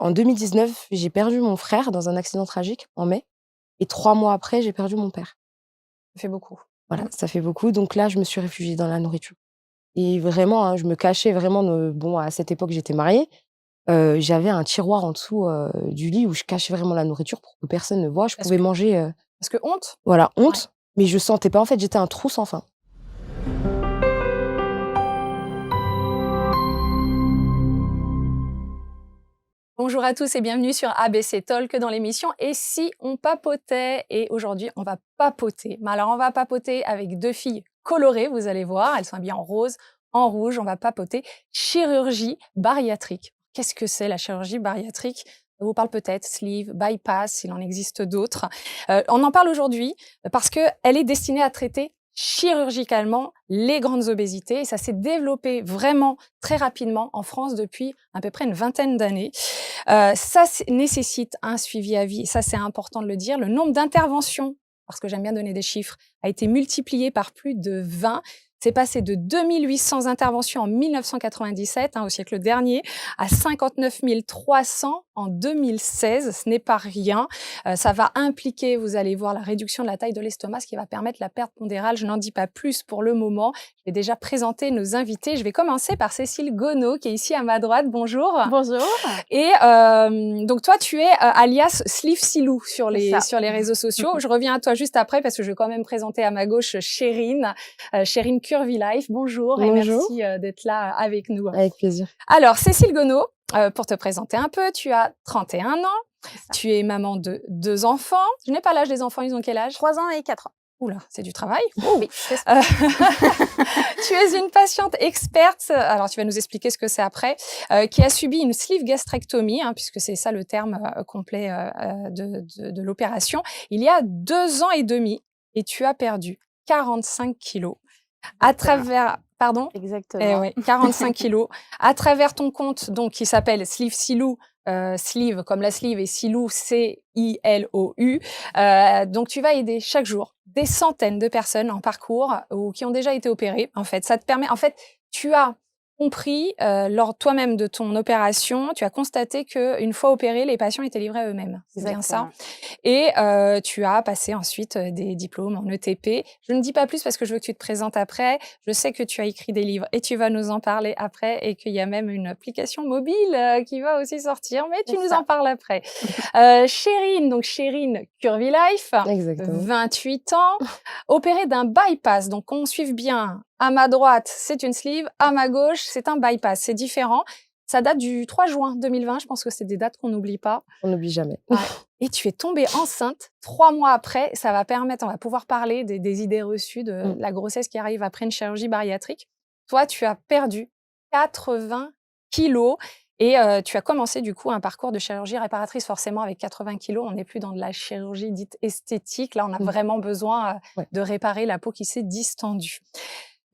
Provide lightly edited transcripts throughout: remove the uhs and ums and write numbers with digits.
En 2019, j'ai perdu mon frère dans un accident tragique en mai et 3 mois après, j'ai perdu mon père. Ça fait beaucoup. Voilà, Mmh. ça fait beaucoup donc là, je me suis réfugiée dans la nourriture et vraiment, hein, je me cachais vraiment de bon, à cette époque, j'étais mariée, j'avais un tiroir en dessous, du lit où je cachais vraiment la nourriture pour que personne ne voie. Je Parce pouvais que manger, parce que honte? voilà, Ouais. honte, mais je sentais pas. En fait, j'étais un trou sans fin. Bonjour à tous et bienvenue sur ABC Talk dans l'émission «Et si on papotait?» et aujourd'hui, on va papoter. Mais alors, on va papoter avec 2 filles colorées, vous allez voir. Elles sont habillées en rose, en rouge. On va papoter chirurgie bariatrique. Qu'est-ce que c'est la chirurgie bariatrique? Ça vous parle peut-être, sleeve, bypass, il en existe d'autres. On en parle aujourd'hui parce qu'elle est destinée à traiter chirurgicalement les grandes obésités et ça s'est développé vraiment très rapidement en France depuis à peu près une vingtaine d'années. Ça nécessite un suivi à vie, ça c'est important de le dire. Le nombre d'interventions, parce que j'aime bien donner des chiffres, a été multiplié par plus de 20. C'est passé de 2800 interventions en 1997, au siècle dernier, à 59 300 en 2016. Ce n'est pas rien. Ça va impliquer, vous allez voir, la réduction de la taille de l'estomac, ce qui va permettre la perte pondérale. Je n'en dis pas plus pour le moment. Je vais déjà présenter nos invités. Je vais commencer par Cécile Gonneau, qui est ici à ma droite. Bonjour. Bonjour, Et donc toi, tu es alias Sleeve Silou sur c'est ça. les réseaux sociaux. Je reviens à toi juste après parce que je vais quand même présenter à ma gauche Chérine, Chérine Curvy Life. Bonjour et Bonjour, merci d'être là avec nous. avec plaisir. Alors, Cécile Gonneau, pour te présenter un peu, tu as 31 ans, C'est ça. tu es maman de 2 enfants. Je n'ai pas l'âge des enfants, ils ont quel âge? 3 ans et 4 ans. Ouh là, c'est du travail. Oui, c'est ça. Tu es une patiente experte, alors tu vas nous expliquer ce que c'est après, qui a subi une sleeve gastrectomie, puisque c'est ça le terme complet de l'opération, il y a 2 ans et demi, et tu as perdu 45 kilos à Exactement. travers... Pardon? Eh Exactement. oui, 45 kilos à travers ton compte donc qui s'appelle Sleeve Silou, sleeve comme la sleeve et Silou, C-I-L-O-U. Donc tu vas aider chaque jour des centaines de personnes en parcours ou qui ont déjà été opérées. En fait, ça te permet. En fait, tu as compris lors toi-même de ton opération, tu as constaté que une fois opérés, les patients étaient livrés à eux-mêmes. C'est bien ça. Exactement. Et tu as passé ensuite des diplômes en ETP. Je ne dis pas plus parce que je veux que tu te présentes après. Je sais que tu as écrit des livres et tu vas nous en parler après et qu'il y a même une application mobile qui va aussi sortir, mais tu C'est nous ça. en parles après. Chérine, donc Chérine Curvy Life, Exactement. 28 ans, opérée d'un bypass. Donc qu'on suive bien, à ma droite, c'est une sleeve, à ma gauche, c'est un bypass. C'est différent. Ça date du 3 juin 2020. Je pense que c'est des dates qu'on n'oublie pas. On n'oublie jamais. Ouais. Et tu es tombée enceinte 3 mois après. Ça va permettre, on va pouvoir parler des idées reçues de la grossesse qui arrive après une chirurgie bariatrique. Toi, tu as perdu 80 kilos et tu as commencé du coup un parcours de chirurgie réparatrice. Forcément, avec 80 kilos, on n'est plus dans de la chirurgie dite esthétique. Là, on a vraiment besoin Ouais. de réparer la peau qui s'est distendue.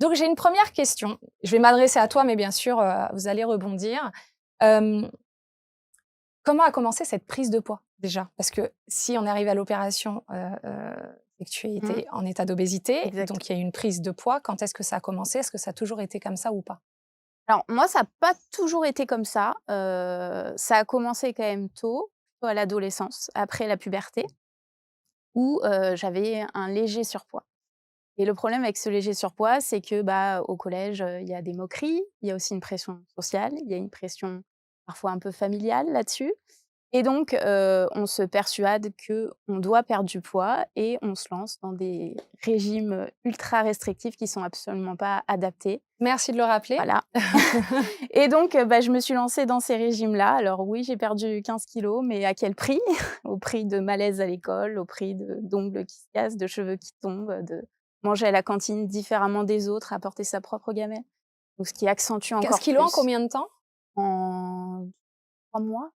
Donc, j'ai une première question. Je vais m'adresser à toi, mais bien sûr, vous allez rebondir. Comment a commencé cette prise de poids déjà? Parce que si on arrive à l'opération, c'est que tu Mmh. étais en état d'obésité, Exact. donc il y a eu une prise de poids. Quand est-ce que ça a commencé? Est-ce que ça a toujours été comme ça ou pas? Alors moi, ça a pas toujours été comme ça. Ça a commencé quand même tôt, plutôt à l'adolescence, après la puberté, où, j'avais un léger surpoids et le problème avec ce léger surpoids, c'est que, au collège, il y a des moqueries, il y a aussi une pression sociale, il y a une pression parfois un peu familiale là-dessus. Et donc, on se persuade qu'on doit perdre du poids et on se lance dans des régimes, ultra restrictifs qui sont absolument pas adaptés. Merci de le rappeler. Voilà. Et donc, je me suis lancée dans ces régimes-là. Alors oui, j'ai perdu 15 kilos, mais à quel prix? Au prix de malaise à l'école, au prix d'ongles qui se cassent, de cheveux qui tombent, de manger à la cantine différemment des autres, apporter sa propre gamelle. Donc ce qui accentue 15 encore kilos en plus. combien de temps? En 3 mois,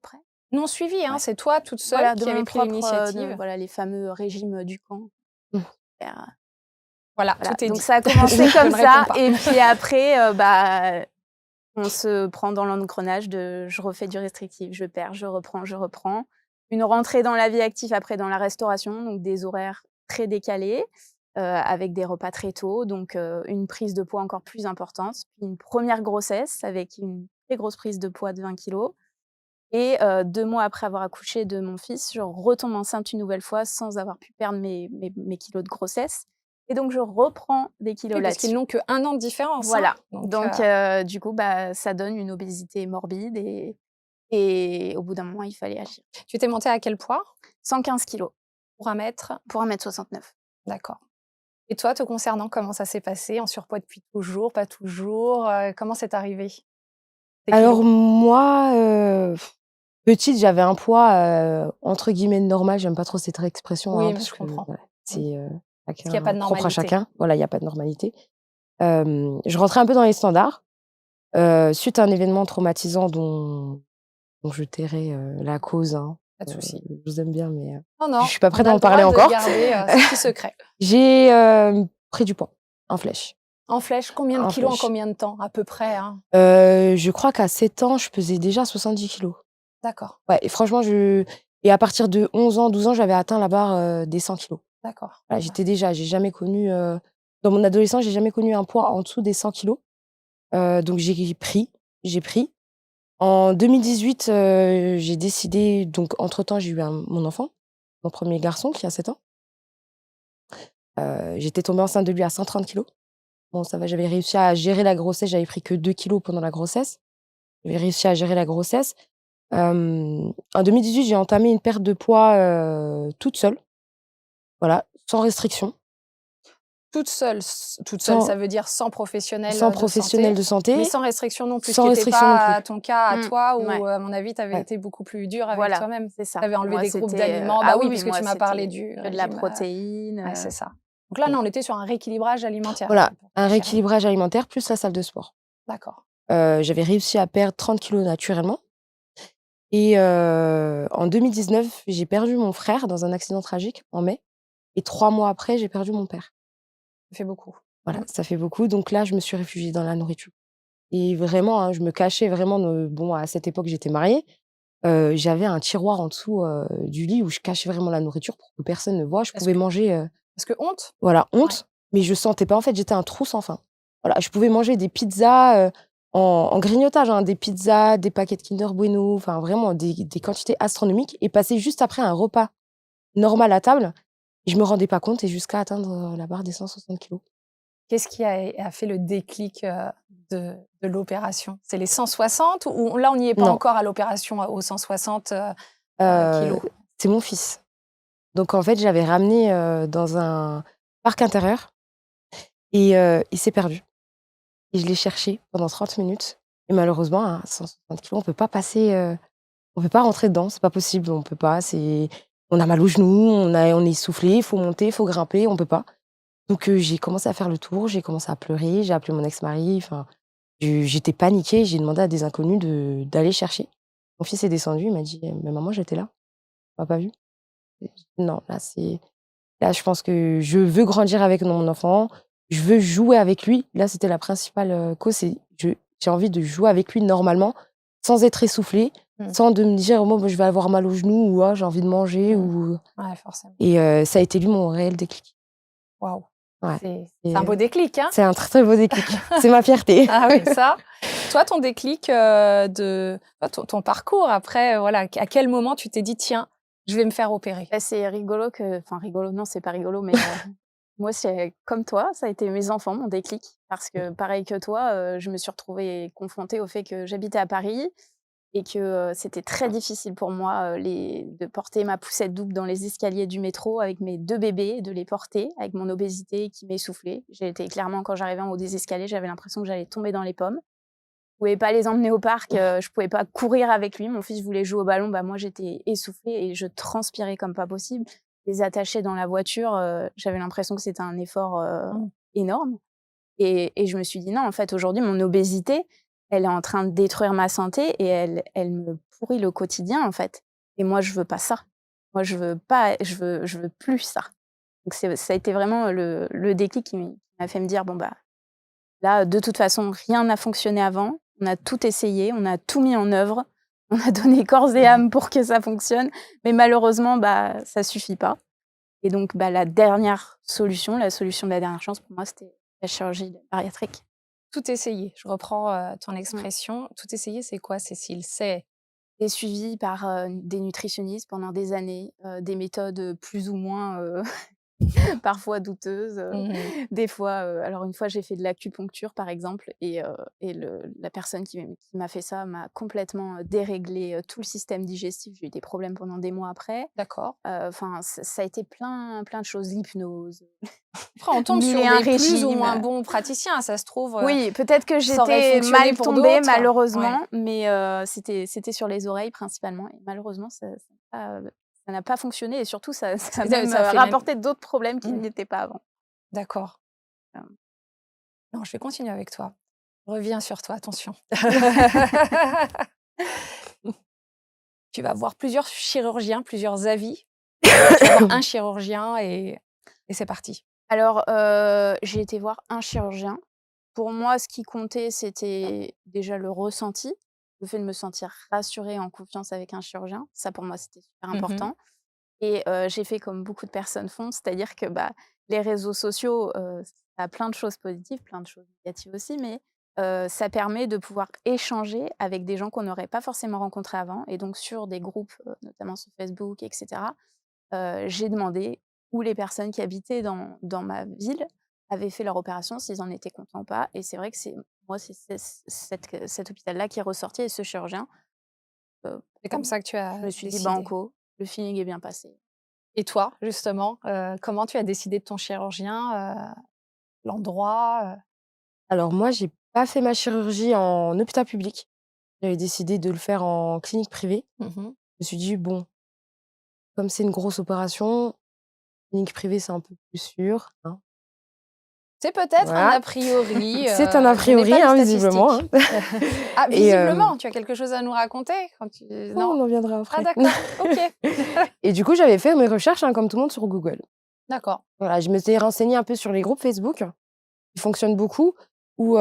près. Non suivi, Ouais. c'est toi toute seule Voilà, de qui ma avait main pris propre, l'initiative? voilà les fameux régimes du camp. Super, Voilà, voilà, tout est donc dit. ça a commencé Je comme ne ça réponds pas. et puis après, on se prend dans l'engrenage de je refais du restrictif, je perds, je reprends, je reprends. Une rentrée dans la vie active après dans la restauration, donc des horaires très décalés, avec des repas très tôt, donc une prise de poids encore plus importante. Puis une première grossesse avec une très grosse prise de poids de 20 kilos. Et 2 mois après avoir accouché de mon fils, je retombe enceinte une nouvelle fois sans avoir pu perdre mes kilos de grossesse et donc je reprends des kilos Oui, parce qu'ils là-dessus. n'ont que 1 an de différence, hein? Voilà, Donc donc du coup, ça donne une obésité morbide et au bout d'un moment, il fallait agir. tu t'es montée à quel poids? 115 kilos Pour 1 mètre? pour 1,69 m. D'accord. Et toi, te concernant, comment ça s'est passé? En surpoids depuis toujours, pas toujours? Comment c'est arrivé, tes kilos? Alors moi, petite, j'avais un poids, entre guillemets «normal», j'aime pas trop cette expression, Oui, hein, mais parce je que comprends. voilà, Mmh. c'est, Parce qu'il y a pas chacun de propre à normalité. chacun. Voilà, il y a pas de normalité. Je rentrais un peu dans les standards, suite à un événement traumatisant dont je tairai, la cause, hein. Pas de souci. Je vous aime bien, mais, Non, je non, suis pas on prête a à le en parler droit de encore. garder, ce petit secret. J'ai, pris du poids, en flèche, En flèche, combien de en kilos en flèche. combien de temps? À peu près, hein? Je crois qu'à 7 ans, je pesais déjà 70 kilos. D'accord, Ouais et franchement, et à partir de 11 ans, 12 ans, j'avais atteint la barre, des 100 kilos. d'accord. Voilà, j'ai jamais connu, dans mon adolescence, j'ai jamais connu un poids en dessous des 100 kilos. Donc j'ai pris. En 2018, j'ai décidé, donc entre-temps, j'ai eu mon enfant, mon premier garçon qui a 7 ans. J'étais tombée enceinte de lui à 130 kilos. Bon, ça va, j'avais réussi à gérer la grossesse, j'avais pris que 2 kilos pendant la grossesse. J'avais réussi à gérer la grossesse. En 2018, j'ai entamé une perte de poids, toute seule, voilà, sans restriction, Toute seule, sans ça veut dire sans professionnel, sans de santé, professionnel de mais santé, sans restriction non plus, ce sans qui était restriction non pas plus. ton cas à toi Ouais, où, à mon avis, tu avais Ouais. été beaucoup plus dur avec voilà, toi-même. c'est ça. Tu avais enlevé Moi, des groupes c'était, d'aliments. Bah ah oui, oui, puisque moi, tu m'as parlé c'était du que de la régime, protéine, ouais, c'est ça. Donc là, Mmh. non, on était sur un rééquilibrage alimentaire, Voilà, pour un ta chérie. rééquilibrage alimentaire plus la salle de sport. D'accord. J'avais réussi à perdre 30 kilos naturellement et en 2019, j'ai perdu mon frère dans un accident tragique en mai et 3 mois après, j'ai perdu mon père. Ça fait beaucoup. Voilà, Mmh. ça fait beaucoup donc là, je me suis réfugiée dans la nourriture et vraiment, hein, je me cachais vraiment bon, à cette époque, j'étais mariée, j'avais un tiroir en dessous, du lit où je cachais vraiment la nourriture pour que personne ne voie. Je Parce pouvais que manger, honte? voilà, Ouais. honte, mais je sentais pas, en fait, j'étais un trou sans fin. Voilà, je pouvais manger des pizzas, en grignotage, hein, des pizzas, des paquets de Kinder Bueno, enfin vraiment des quantités astronomiques et passer juste après un repas normal à table et je me rendais pas compte et jusqu'à atteindre, la barre des 160 kilos. Qu'est-ce qui a fait le déclic, de l'opération? C'est les 160 ou là, on n'y est pas Non, encore à l'opération, aux 160, heu, kilos? c'est mon fils. Donc en fait, j'avais ramené, dans un parc intérieur et il s'est perdu et je l'ai cherché pendant 30 minutes et malheureusement à 160 kilogrammes, on peut pas passer, on peut pas rentrer dedans, c'est pas possible, on peut pas, on a mal aux genoux, on est essoufflé, il faut monter, il faut grimper, on peut pas. Donc j'ai commencé à faire le tour, j'ai commencé à pleurer, j'ai appelé mon ex-mari, enfin, j'étais paniquée, j'ai demandé à des inconnus d'aller chercher. Mon fils est descendu, il m'a dit: «Mais maman, j'étais là, tu m'as pas vu?» Non, là, je pense que je veux grandir avec mon enfant, je veux jouer avec lui. Là, c'était la principale, cause, j'ai envie de jouer avec lui normalement, sans être essoufflée, Mmh. sans de me dire: «Moi, je vais avoir mal aux genoux» ou «Ah, j'ai envie de manger» Mmh. ou Ouais, forcément. et ça a été lui mon réel déclic. Waouh! Ouais C'est et un beau déclic, hein? c'est un très, très beau déclic. C'est ma fierté. Ah oui, ça. Toi, ton déclic, ton parcours après, voilà, à quel moment tu t'es dit: «Tiens, je vais me faire opérer»? Bah, c'est rigolo enfin rigolo, non, c'est pas rigolo, mais moi, c'est comme toi, ça a été mes enfants, mon déclic. Parce que pareil que toi, je me suis retrouvée confrontée au fait que j'habitais à Paris et que, c'était très difficile pour moi, de porter ma poussette double dans les escaliers du métro avec mes 2 bébés, de les porter avec mon obésité qui m'essoufflait. J'ai été clairement, quand j'arrivais en haut des escaliers, j'avais l'impression que j'allais tomber dans les pommes. Je pouvais pas les emmener au parc, je pouvais pas courir avec lui. Mon fils voulait jouer au ballon, bah, moi j'étais essoufflée et je transpirais comme pas possible. Les attacher dans la voiture, j'avais l'impression que c'était un effort, Mmh. énorme et je me suis dit: «Non, en fait, aujourd'hui, mon obésité, elle est en train de détruire ma santé et elle me pourrit le quotidien, en fait et moi, je veux pas ça. Moi, je veux plus ça». Donc ça a été vraiment le déclic qui m'a fait me dire: «Bon, bah, là, de toute façon, rien n'a fonctionné avant. On a tout essayé, on a tout mis en œuvre, on a donné corps et âme pour que ça fonctionne, mais malheureusement, bah, ça suffit pas et donc bah, la dernière solution, la solution de la dernière chance pour moi, c'était la chirurgie bariatrique. Tout essayer. Je reprends, ton Mmh. expression. Tout essayer, c'est quoi, Cécile? C'est Et suivie par, des nutritionnistes pendant des années, des méthodes, plus ou moins, parfois douteuses, des fois, alors une fois j'ai fait de l'acupuncture par exemple et la personne qui m'a fait ça m'a complètement, déréglé, tout le système digestif. J'ai eu des problèmes pendant des mois après. D'accord. Enfin ça a été plein de choses, l'hypnose, Après, on tombe 1000 et sur un des plus ou moins régimes. bons praticiens. Ça se trouve, Oui, peut-être que ça aurait j'étais fonctionné mal pour tombée d'autres. Ouais. malheureusement, mais c'était sur les oreilles principalement et malheureusement ça n'a pas fonctionné et surtout ça a même, Ça fait même rapporté d'autres problèmes qui mmh, n'y étaient pas avant. d'accord. Hem, Non, je vais continuer avec toi. Reviens sur toi, attention. Tu vas voir plusieurs chirurgiens, plusieurs avis. Tu vas voir un chirurgien et c'est parti. alors, j'ai été voir un chirurgien. Pour moi, ce qui comptait, c'était déjà le ressenti, le fait de me sentir rassurée, en confiance avec un chirurgien. Ça, pour moi, c'était super Mmh. important et j'ai fait comme beaucoup de personnes font, c'est-à-dire que, bah, les réseaux sociaux, ça a plein de choses positives, plein de choses négatives aussi, mais ça permet de pouvoir échanger avec des gens qu'on n'aurait pas forcément rencontrés avant et donc sur des groupes, notamment sur Facebook et cetera, j'ai demandé où les personnes qui habitaient dans ma ville avaient fait leur opération, s'ils en étaient contents ou pas et c'est vrai que c'est cet hôpital-là qui est ressorti et ce chirurgien, heu, C'est comme ça que tu je as me suis dit: décidé. «Banco, le feeling est bien passé». Et toi, justement, comment tu as décidé de ton chirurgien, l'endroit, Alors moi, j'ai pas fait ma chirurgie en hôpital public. J'avais décidé de le faire en clinique privée. Mmh. Je me suis dit: «Bon, comme c'est une grosse opération, clinique privée, c'est un peu plus sûr, hein». C'est peut-être un Voilà, a priori, c'est un a je n'ai pas priori, les hein, visiblement, hein. statistiques. Ah, Et visiblement, tu as quelque chose à nous raconter quand tu oh, non? on en viendra Ah après. d'accord, OK. Et du coup, j'avais fait mes recherches, hein, comme tout le monde sur Google. D'accord. Voilà, je m'étais renseignée un peu sur les groupes Facebook, qui fonctionnent beaucoup, où,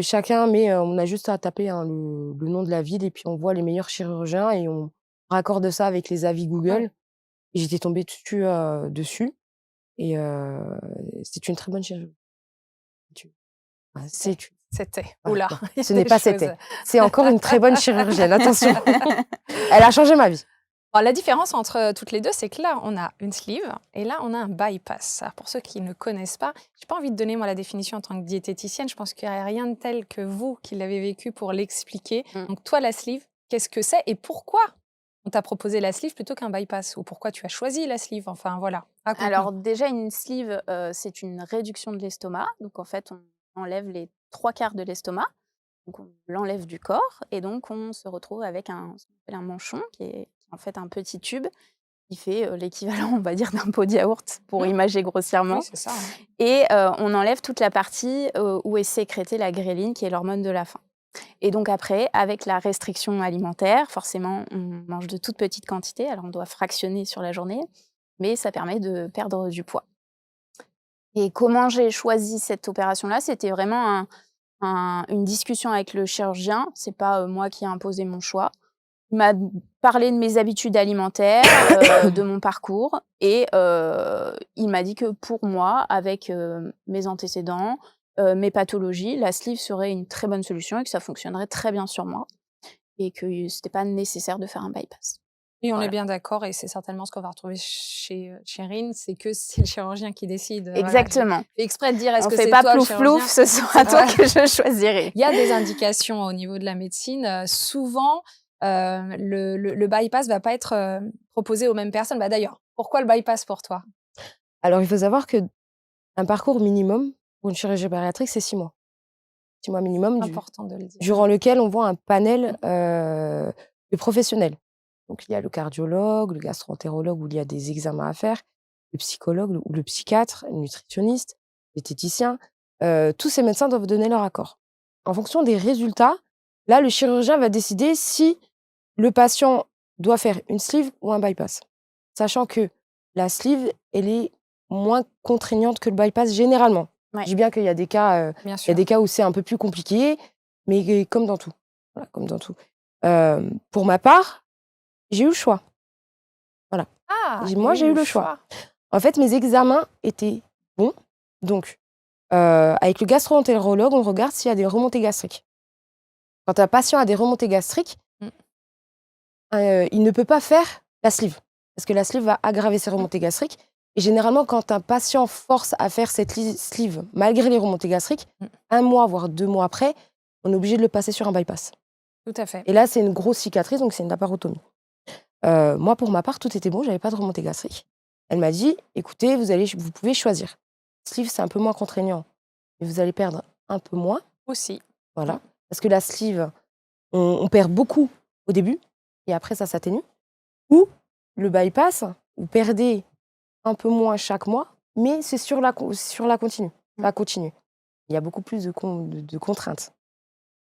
chacun met, on a juste à taper, hein, le nom de la ville et puis on voit les meilleurs chirurgiens et on raccorde ça avec les avis Ouais, Google et j'étais tombée dessus et c'est une très bonne chirurgie. Tu c'était c'est une c'était. Ouh voilà, là, non, il y a ce n'est des pas choses. c'était. C'est encore une très bonne chirurgienne, attention. Elle a changé ma vie. Bon, la différence entre, toutes les 2, c'est que là, on a une sleeve et là, on a un bypass. Alors pour ceux qui ne connaissent pas, j'ai pas envie de donner moi la définition en tant que diététicienne, je pense qu'il y a rien de tel que vous qui l'avez vécu pour l'expliquer. Mmh. Donc toi, la sleeve, qu'est-ce que c'est et pourquoi on t'a proposé la sleeve plutôt qu'un bypass? Ou pourquoi tu as choisi la sleeve? Enfin voilà, raconte-nous. Alors déjà une sleeve, c'est une réduction de l'estomac, donc en fait on enlève les 3/4 de l'estomac, donc on l'enlève du corps et donc on se retrouve avec ce qu'on appelle un manchon qui est en fait un petit tube qui fait, l'équivalent on va dire d'un pot de yaourt pour Mmh, imager oui, grossièrement c'est ça, hein. et on enlève toute la partie, où est sécrétée la gréline qui est l'hormone de la faim et donc après avec la restriction alimentaire, forcément on mange de toutes petites quantités, alors on doit fractionner sur la journée, mais ça permet de perdre du poids. Et comment j'ai choisi cette opération-là? C'était vraiment une discussion avec le chirurgien. C'est pas, moi qui ai imposé mon choix. Il m'a parlé de mes habitudes alimentaires, de mon parcours et il m'a dit que pour moi, avec, mes antécédents, mes pathologies, la sleeve serait une très bonne solution et que ça fonctionnerait très bien sur moi et que c'était pas nécessaire de faire un bypass. Et on est Voilà. bien d'accord et c'est certainement ce qu'on va retrouver chez Rin, c'est que c'est le chirurgien qui décide, voilà, j'ai Exactement. fait exprès de dire: «Est-ce On que fait c'est pas toi le plouf plouf, chirurgien?» ce sera toi Ouais. que je choisirai. Il y a des indications au niveau de la médecine, souvent, le bypass va pas être, proposé aux mêmes personnes. Bah, d'ailleurs, pourquoi le bypass pour toi? Alors il faut savoir qu'un parcours minimum pour une chirurgie bariatrique, c'est 6 mois. 6 mois minimum Important de le dire, durant lequel on voit un panel, mmh. de professionnels. Donc il y a le cardiologue, le gastro-entérologue où il y a des examens à faire, le psychologue ou le psychiatre, le nutritionniste, le diététicien, tous ces médecins doivent donner leur accord. En fonction des résultats, là, le chirurgien va décider si le patient doit faire une sleeve ou un bypass. Sachant que la sleeve, elle est moins contraignante que le bypass généralement. Ouais, Je dis bien qu'il y a des cas, Bien il y a sûr. des cas où c'est un peu plus compliqué, mais comme dans tout. Voilà, comme dans tout. Pour ma part, j'ai eu le choix. Voilà. Ah! Il y a Moi, eu j'ai eu le le choix. choix. En fait, mes examens étaient bons. Donc, avec le gastro-entérologue, on regarde s'il y a des remontées gastriques. Quand un patient a des remontées gastriques, Mmh. il ne peut pas faire la sleeve parce que la sleeve va aggraver ses remontées gastriques et généralement, quand un patient force à faire cette sleeve malgré les remontées gastriques, Mmh. 1 mois, voire 2 mois après, on est obligé de le passer sur un bypass Tout à fait. et là, c'est une grosse cicatrice, donc c'est une laparotomie. Moi, pour ma part, tout était bon, j'avais pas de remontée gastrique. Elle m'a dit: «Écoutez, vous pouvez choisir. Sleeve, c'est un peu moins contraignant, mais vous allez perdre un peu moins». Aussi. Voilà, parce que la sleeve, on perd beaucoup au début et après ça s'atténue. Ou le bypass, vous perdez un peu moins chaque mois, mais c'est sur la continue. La continue. Il y a beaucoup plus de contraintes.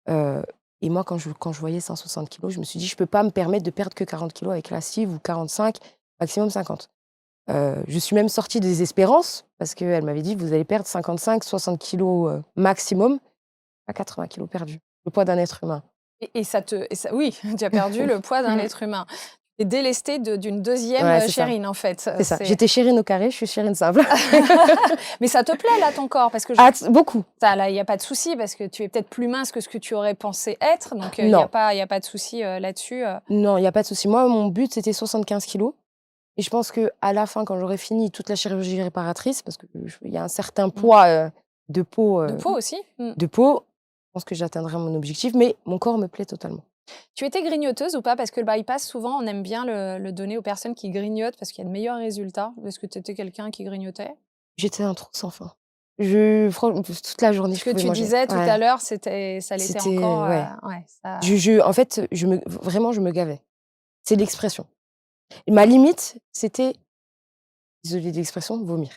Heu et moi, quand je voyais 160 kilos, je me suis dit: «Je peux pas me permettre de perdre que 40 kilos avec la sleeve ou 45, maximum 50». Je suis même sortie des espérances parce qu'elle m'avait dit: «Vous allez perdre 55-60 kilos, maximum». À 80 kilos perdus, le poids d'un être humain. Et ça oui, tu as perdu le poids d'un être humain. Tu es délestée d'une deuxième Ouais, c'est ça. Chérine, en fait. C'est ça. J'étais chérine au carré, je suis chérine simple. Mais ça te plaît, là, ton corps? Parce que Beaucoup. ça, là, il y a pas de souci parce que tu es peut-être plus mince que ce que tu aurais pensé être, donc il y Non. a pas de souci, là-dessus, Non, il y a pas de souci. Moi, mon but, c'était 75 kilos et je pense qu'à la fin, quand j'aurai fini toute la chirurgie réparatrice, parce qu'il y a un certain poids, de peau, de peau aussi? Mmh. je pense que j'atteindrai mon objectif, mais mon corps me plaît totalement. Tu étais grignoteuse ou pas? Parce que le bypass, souvent, on aime bien le donner aux personnes qui grignotent parce qu'il y a de meilleurs résultats. Est-ce que tu étais quelqu'un qui grignotait? J'étais un trou sans fin. Franchement, toute la journée, Ce je que pouvais tu manger. disais tout Ouais. à l'heure, ça l'était C'était encore, ouais. ouais, ça En fait, vraiment, je me gavais. C'est l'expression. Et ma limite, c'était, désolée de l'expression, vomir.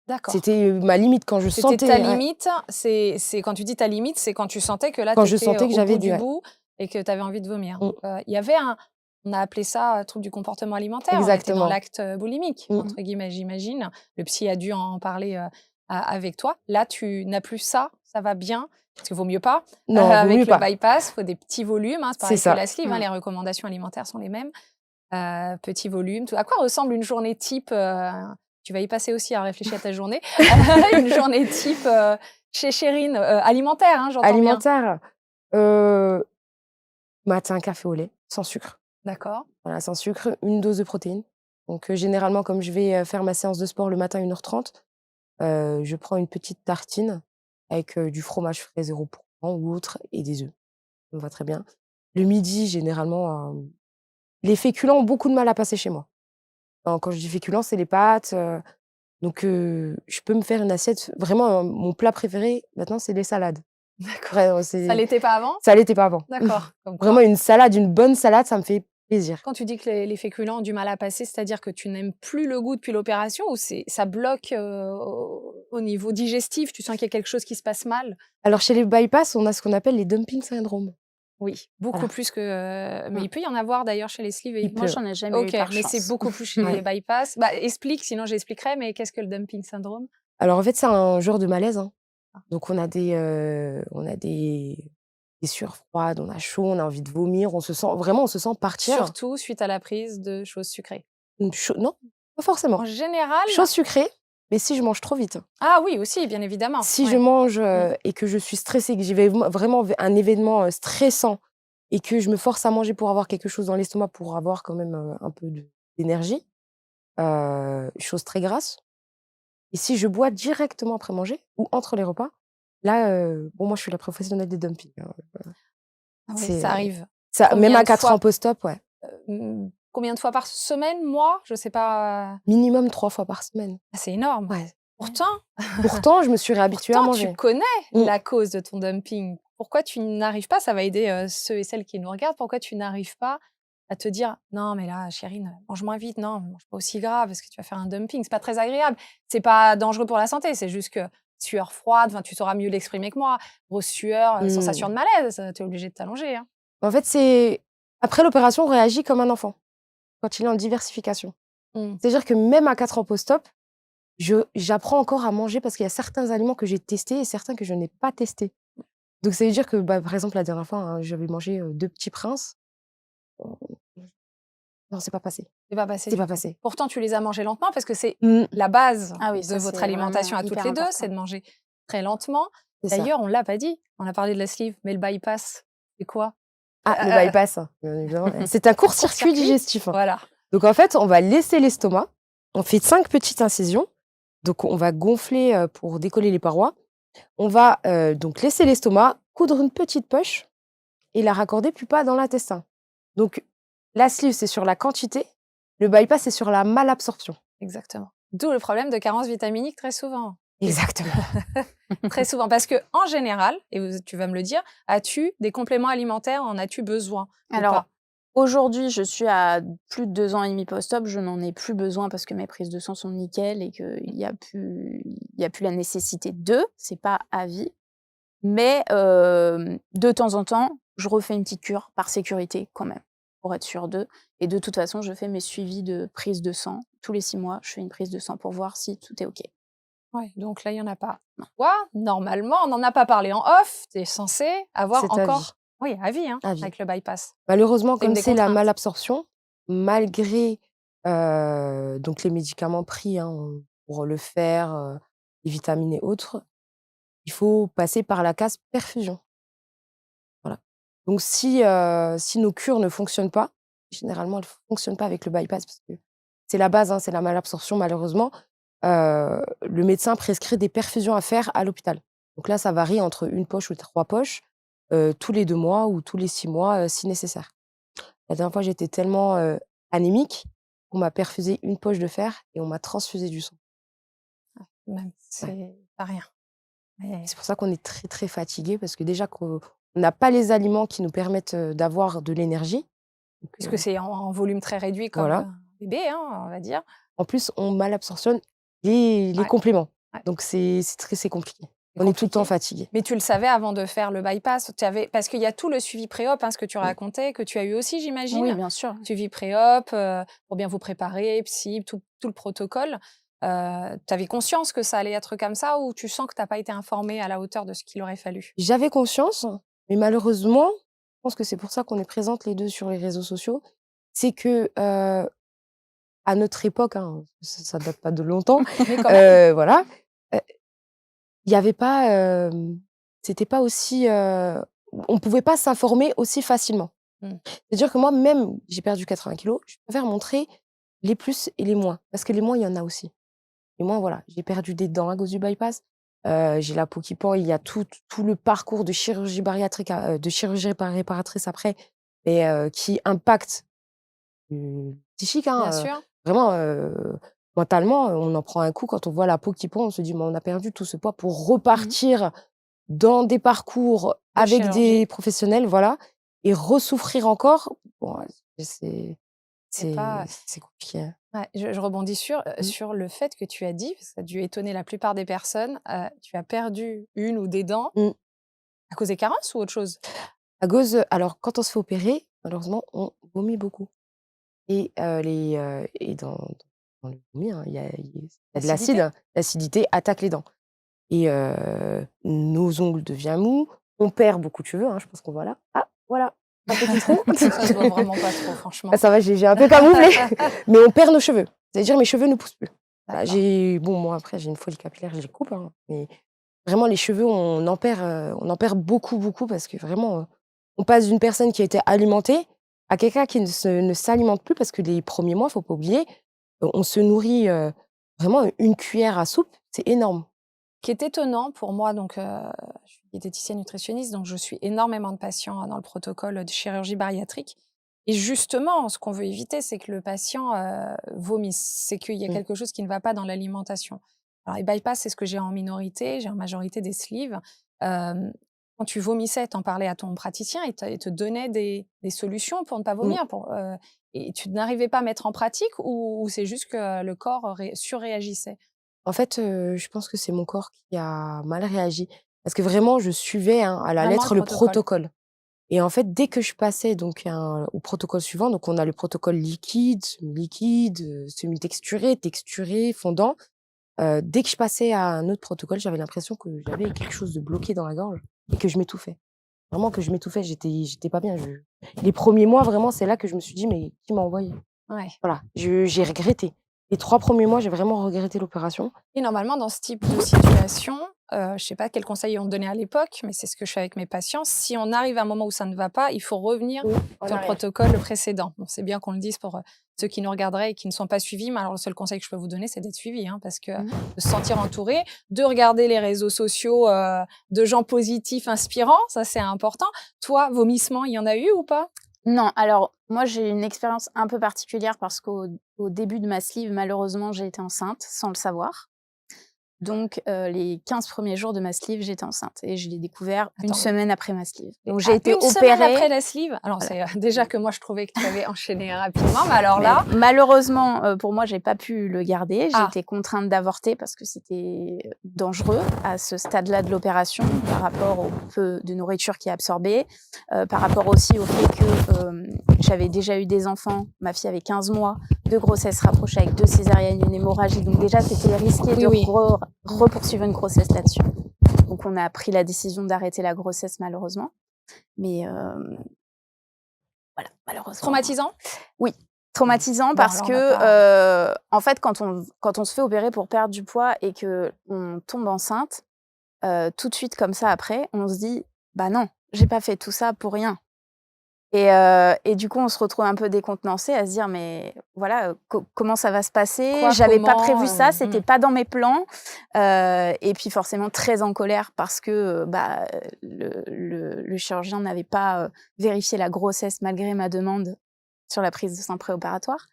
d'accord. C'était, ma limite quand je C'était sentais ta ouais, limite, c'est quand tu dis ta limite, c'est quand tu sentais que là, quand tu je étais, sentais que au j'avais bout du du ouais. bout et que tu avais envie de vomir. Mmh. Il y avait on a appelé ça, trouble du comportement alimentaire. On était dans Exactement. l'acte, «boulimique» Mmh. entre guillemets, j'imagine. Le psy a dû en parler, a avec toi. Là, tu n'as plus ça, ça va bien? Parce qu'il vaut mieux pas. Non, vaut mieux Avec le pas. bypass, il faut des petits volumes, hein, c'est C'est pareil que ça. la sleeve, hein, les recommandations alimentaires sont les mêmes. Petits volumes, tout. À quoi ressemble une journée type, tu vas y passer aussi à réfléchir à ta journée. Une journée type, chez Chérine, alimentaire, hein, j'entends bien? Alimentaire, heu, matin, café au lait, sans sucre. D'accord. Voilà, sans sucre, une dose de protéines. Donc, généralement, comme je vais, faire ma séance de sport le matin 1h30, je prends une petite tartine avec, du fromage frais 0% ou autre et des œufs. Ça me va très bien. Le midi, généralement, les féculents ont beaucoup de mal à passer chez moi. Quand je dis féculents, c'est les pâtes, donc je peux me faire une assiette vraiment, mon plat préféré maintenant, c'est les salades. D'accord. Vraiment, Ça l'était pas avant? ça l'était pas avant. D'accord. Comme quoi, Vraiment une salade, une bonne salade, ça me fait plaisir. quand tu dis que les féculents ont du mal à passer, c'est-à-dire que tu n'aimes plus le goût depuis l'opération ou ça bloque, au niveau digestif? Tu sens qu'il y a quelque chose qui se passe mal? Alors chez les bypass, on a ce qu'on appelle les dumping syndrome. Oui, beaucoup Voilà. plus que, mais Mmh. il peut y en avoir d'ailleurs chez les sleeves et Il Moi, peut. j'en ai jamais eu OK, par mais c'est chance. beaucoup plus chez Ouais. les bypass. Bah, explique, sinon j'expliquerai, mais qu'est-ce que le dumping syndrome? Alors en fait, c'est un genre de malaise, hein. Donc on a des sueurs froides, on a chaud, on a envie de vomir, on se sent partir. Surtout suite à la prise de choses sucrées. Non, pas forcément. En général Chose sucrée, mais si je mange trop vite. ah oui, aussi, bien évidemment, Si je ouais. mange, et que je suis stressée, que j'y vais vraiment un événement, stressant et que je me force à manger pour avoir quelque chose dans l'estomac, pour avoir quand même, un peu d'énergie, chose très grasse. Et si je bois directement après manger ou entre les repas, là, bon, moi, je suis la professionnelle des dumpings, hein. Ah oui, C'est ça arrive. ça, même Combien à de 4 fois ans post-op, ouais. Combien de fois par semaine, mois? Je sais pas, Minimum 3 fois par semaine. ah, c'est énorme. Ouais. Pourtant Pourtant, je me suis réhabituée à pourtant tu manger. connais Mmh. la cause de ton dumping. Pourquoi tu n'arrives pas, ça va aider, ceux et celles qui nous regardent, pourquoi tu n'arrives pas à te dire: «Non mais là Chérine, mange moins vite, non, mange pas aussi gras parce que tu vas faire un dumping, c'est pas très agréable». C'est pas dangereux pour la santé, c'est juste que sueur froide, enfin tu sauras mieux l'exprimer que moi, grosse sueur, sensation Mmh. de malaise, tu es obligée de t'allonger, hein. En fait, c'est après l'opération, on réagit comme un enfant, quand il est en diversification. Mmh. C'est-à-dire que même à 4 ans post-op, j'apprends encore à manger parce qu'il y a certains aliments que j'ai testés et certains que je n'ai pas testés. Donc ça veut dire que, bah, par exemple, la dernière fois, hein, j'avais mangé, 2 petits princes. Non, c'est pas passé. C'est pas passé C'est du pas tout. passé. Pourtant, tu les as mangés lentement parce que c'est Mmh. la base Ah oui, de ça, votre c'est alimentation vraiment à toutes hyper les 2, important. c'est de manger très lentement. C'est ça. D'ailleurs, on l'a pas dit, on a parlé de la sleeve, mais le bypass, c'est quoi? Ah, le bypass, bien évidemment. C'est un court-circuit Court-circuit, digestif. voilà. Donc en fait, on va laisser l'estomac. On fait 5 petites incisions. Donc on va gonfler pour décoller les parois. On va donc laisser l'estomac, coudre une petite poche et la raccorder plus bas dans l'intestin. Donc la sleeve, c'est sur la quantité. Le bypass, c'est sur la malabsorption. Exactement. D'où le problème de carence vitaminique très souvent. Exactement. Très souvent. Parce que en général, et tu vas me le dire, as-tu des compléments alimentaires, en as-tu besoin ou Alors, pas? aujourd'hui, je suis à plus de 2 ans et demi post-op. Je n'en ai plus besoin parce que mes prises de sang sont nickel et qu'il y a plus la nécessité de. C'est pas à vie. Mais de temps en temps, je refais une petite cure par sécurité quand même, pour être sûre d'eux. Et de toute façon, je fais mes suivis de prise de sang. Tous les 6 mois, je fais une prise de sang pour voir si tout est OK. Ouais, donc là, il n'y en a pas. Non. Toi, normalement, on n'en a pas parlé en off, tu es censé avoir C'est à vie. encore. Oui, à vie, hein, À vie. avec le bypass. Malheureusement, C'est une comme des c'est la contraintes. malabsorption, malgré donc les médicaments pris pour le fer, les vitamines et autres, il faut passer par la case perfusion. Voilà. Donc si nos cures ne fonctionnent pas, généralement elles ne fonctionnent pas avec le bypass parce que c'est la base, c'est la malabsorption malheureusement. Le médecin prescrit des perfusions à faire à l'hôpital. Donc là, ça varie entre 1 poche ou 3 poches, tous les 2 mois ou tous les 6 mois, si nécessaire. La dernière fois, j'étais tellement, anémique qu'on m'a perfusé 1 poche de fer et on m'a transfusé du sang. Même, Ouais. c'est pas rien. Mais C'est pour ça qu'on est très, très fatigué parce que déjà qu'on n'a pas les aliments qui nous permettent, d'avoir de l'énergie. Donc, parce que c'est en volume très réduit comme voilà. un bébé, hein, on va dire. En plus, on malabsorptionne les Ouais, compléments. ouais, Donc c'est compliqué. c'est On est tout le temps compliqué. fatigué. Mais tu le savais avant de faire le bypass, parce qu'il y a tout le suivi pré-op, ce que tu Mmh. racontais, que tu as eu aussi, Oui, j'imagine. bien sûr. Suivi pré-op, pour bien vous préparer, psy, tout le protocole. Tu avais conscience que ça allait être comme ça ou tu sens que tu n'as pas été informée à la hauteur de ce qu'il aurait fallu? J'avais conscience, mais malheureusement, je pense que c'est pour ça qu'on est présentes les 2 sur les réseaux sociaux, c'est que, à notre époque, ça date pas de longtemps, Mais quand même. voilà, il y avait pas, c'était pas aussi, on pouvait pas s'informer aussi facilement. Mmh. C'est-à-dire que moi, même, j'ai perdu 80 kilogrammes, je préfère montrer les plus et les moins, parce que les moins, il y en a aussi. Les moins, voilà, j'ai perdu des dents à cause du bypass, j'ai la peau qui pend, il y a tout le parcours de chirurgie bariatrique de chirurgie réparatrice après et qui impacte le psychique, Bien sûr, vraiment, mentalement, on en prend un coup quand on voit la peau qui pend, on se dit: «Mais on a perdu tout ce poids pour Mmh. repartir dans des parcours de avec des chirurgie. professionnels», voilà et ressouffrir encore. Bon, c'est C'est pas. c'est compliqué, hein. Ouais, je rebondis Mmh. sur le fait que tu as dit, parce que ça a dû étonner la plupart des personnes, tu as perdu une ou des dents Mmh. à cause des carences ou autre chose? À cause, alors quand on se fait opérer, malheureusement, on vomit beaucoup et dans le vomi, il y a de L'acidité? l'acide, l'acidité attaque les dents et nos ongles deviennent mous, on perd beaucoup de cheveux, je pense qu'on voit là. Ah voilà, un petit trou. Ça se voit vraiment pas trop, Ah franchement. ça va, j'ai un peu camouflé, mais on perd nos cheveux. C'est-à-dire mes cheveux ne poussent plus. Bah, D'accord. bon moi après j'ai une folie capillaire, je les coupe, mais vraiment les cheveux on en perd beaucoup, beaucoup parce que vraiment, on passe d'une personne qui a été alimentée à quelqu'un qui ne s'alimente plus parce que les premiers mois, faut pas oublier, on se nourrit, vraiment 1 cuillère à soupe, c'est énorme. Qui est étonnant pour moi, donc je suis diététicienne nutritionniste, donc je suis énormément de patients dans le protocole de chirurgie bariatrique. Et justement, ce qu'on veut éviter, c'est que le patient vomisse, c'est qu'il y a Mmh. quelque chose qui ne va pas dans l'alimentation. Alors, les bypass, c'est ce que j'ai en minorité, j'ai en majorité des sleeves. Quand tu vomissais, t'en parlais à ton praticien et il te donnait des solutions pour ne pas Mmh. vomir. Et tu n'arrivais pas à mettre en pratique ou c'est juste que le corps surréagissait? En fait, je pense que c'est mon corps qui a mal réagi parce que vraiment je suivais, à la Vraiment le lettre le protocole. protocole et en fait, dès que je passais donc au protocole suivant, donc on a le protocole liquide, semi-liquide, semi-texturé, texturé, fondant. Dès que je passais à un autre protocole, j'avais l'impression que j'avais quelque chose de bloqué dans la gorge et que je m'étouffais. Vraiment que je m'étouffais, j'étais pas bien. Les premiers mois, vraiment, c'est là que je me suis dit: «Mais qui m'a envoyée?» Ouais. Voilà, j'ai regretté. Les 3 premiers mois, j'ai vraiment regretté l'opération. Et normalement, dans ce type de situation, je sais pas quel conseil on donnait à l'époque, mais c'est ce que je fais avec mes patients. Si on arrive à un moment où ça ne va pas, il faut revenir Oui, en sur le arrière. protocole précédent. Bon, c'est bien qu'on le dise pour ceux qui nous regarderaient et qui ne sont pas suivis. Mais alors, le seul conseil que je peux vous donner, c'est d'être suivi, hein, parce que Mmh. de se sentir entouré, de regarder les réseaux sociaux de gens positifs, inspirants, ça c'est important. Toi, vomissement, il y en a eu ou pas? Non, alors moi, j'ai une expérience un peu particulière parce qu'au début de ma sleeve, malheureusement, j'ai été enceinte sans le savoir. Donc les 15 premiers jours de ma sleeve, j'étais enceinte et je l'ai découvert une Attends, semaine après ma sleeve. Donc ah, j'ai été une semaine après opérée. la sleeve? Alors, Voilà. c'est déjà que moi, je trouvais que tu avais enchaîné rapidement, mais alors Mais là, malheureusement, pour moi, j'ai pas pu le garder. J'ai ah, été contrainte d'avorter parce que c'était dangereux à ce stade-là de l'opération par rapport au peu de nourriture qui est absorbée, par rapport aussi au fait que, j'avais déjà eu des enfants. Ma fille avait 15 mois de grossesse rapprochée avec 2 césariennes, une hémorragie. Donc déjà, c'était risqué oui, de oui. repoursuivre une grossesse là-dessus. Donc on a pris la décision d'arrêter la grossesse malheureusement. Mais voilà, malheureusement. Traumatisant? Oui, traumatisant Bon, parce alors on va que, pas. en fait, quand on se fait opérer pour perdre du poids et qu'on tombe enceinte, tout de suite comme ça après, on se dit: «Bah non, j'ai pas fait tout ça pour rien». Et du coup, on se retrouve un peu décontenancé à se dire: «Mais voilà, comment ça va se passer? Quoi, J'avais pas comment prévu ça, c'était pas dans mes plans». Et puis forcément très en colère parce que, bah, le chirurgien n'avait pas, vérifié la grossesse malgré ma demande sur la prise de sang préopératoire.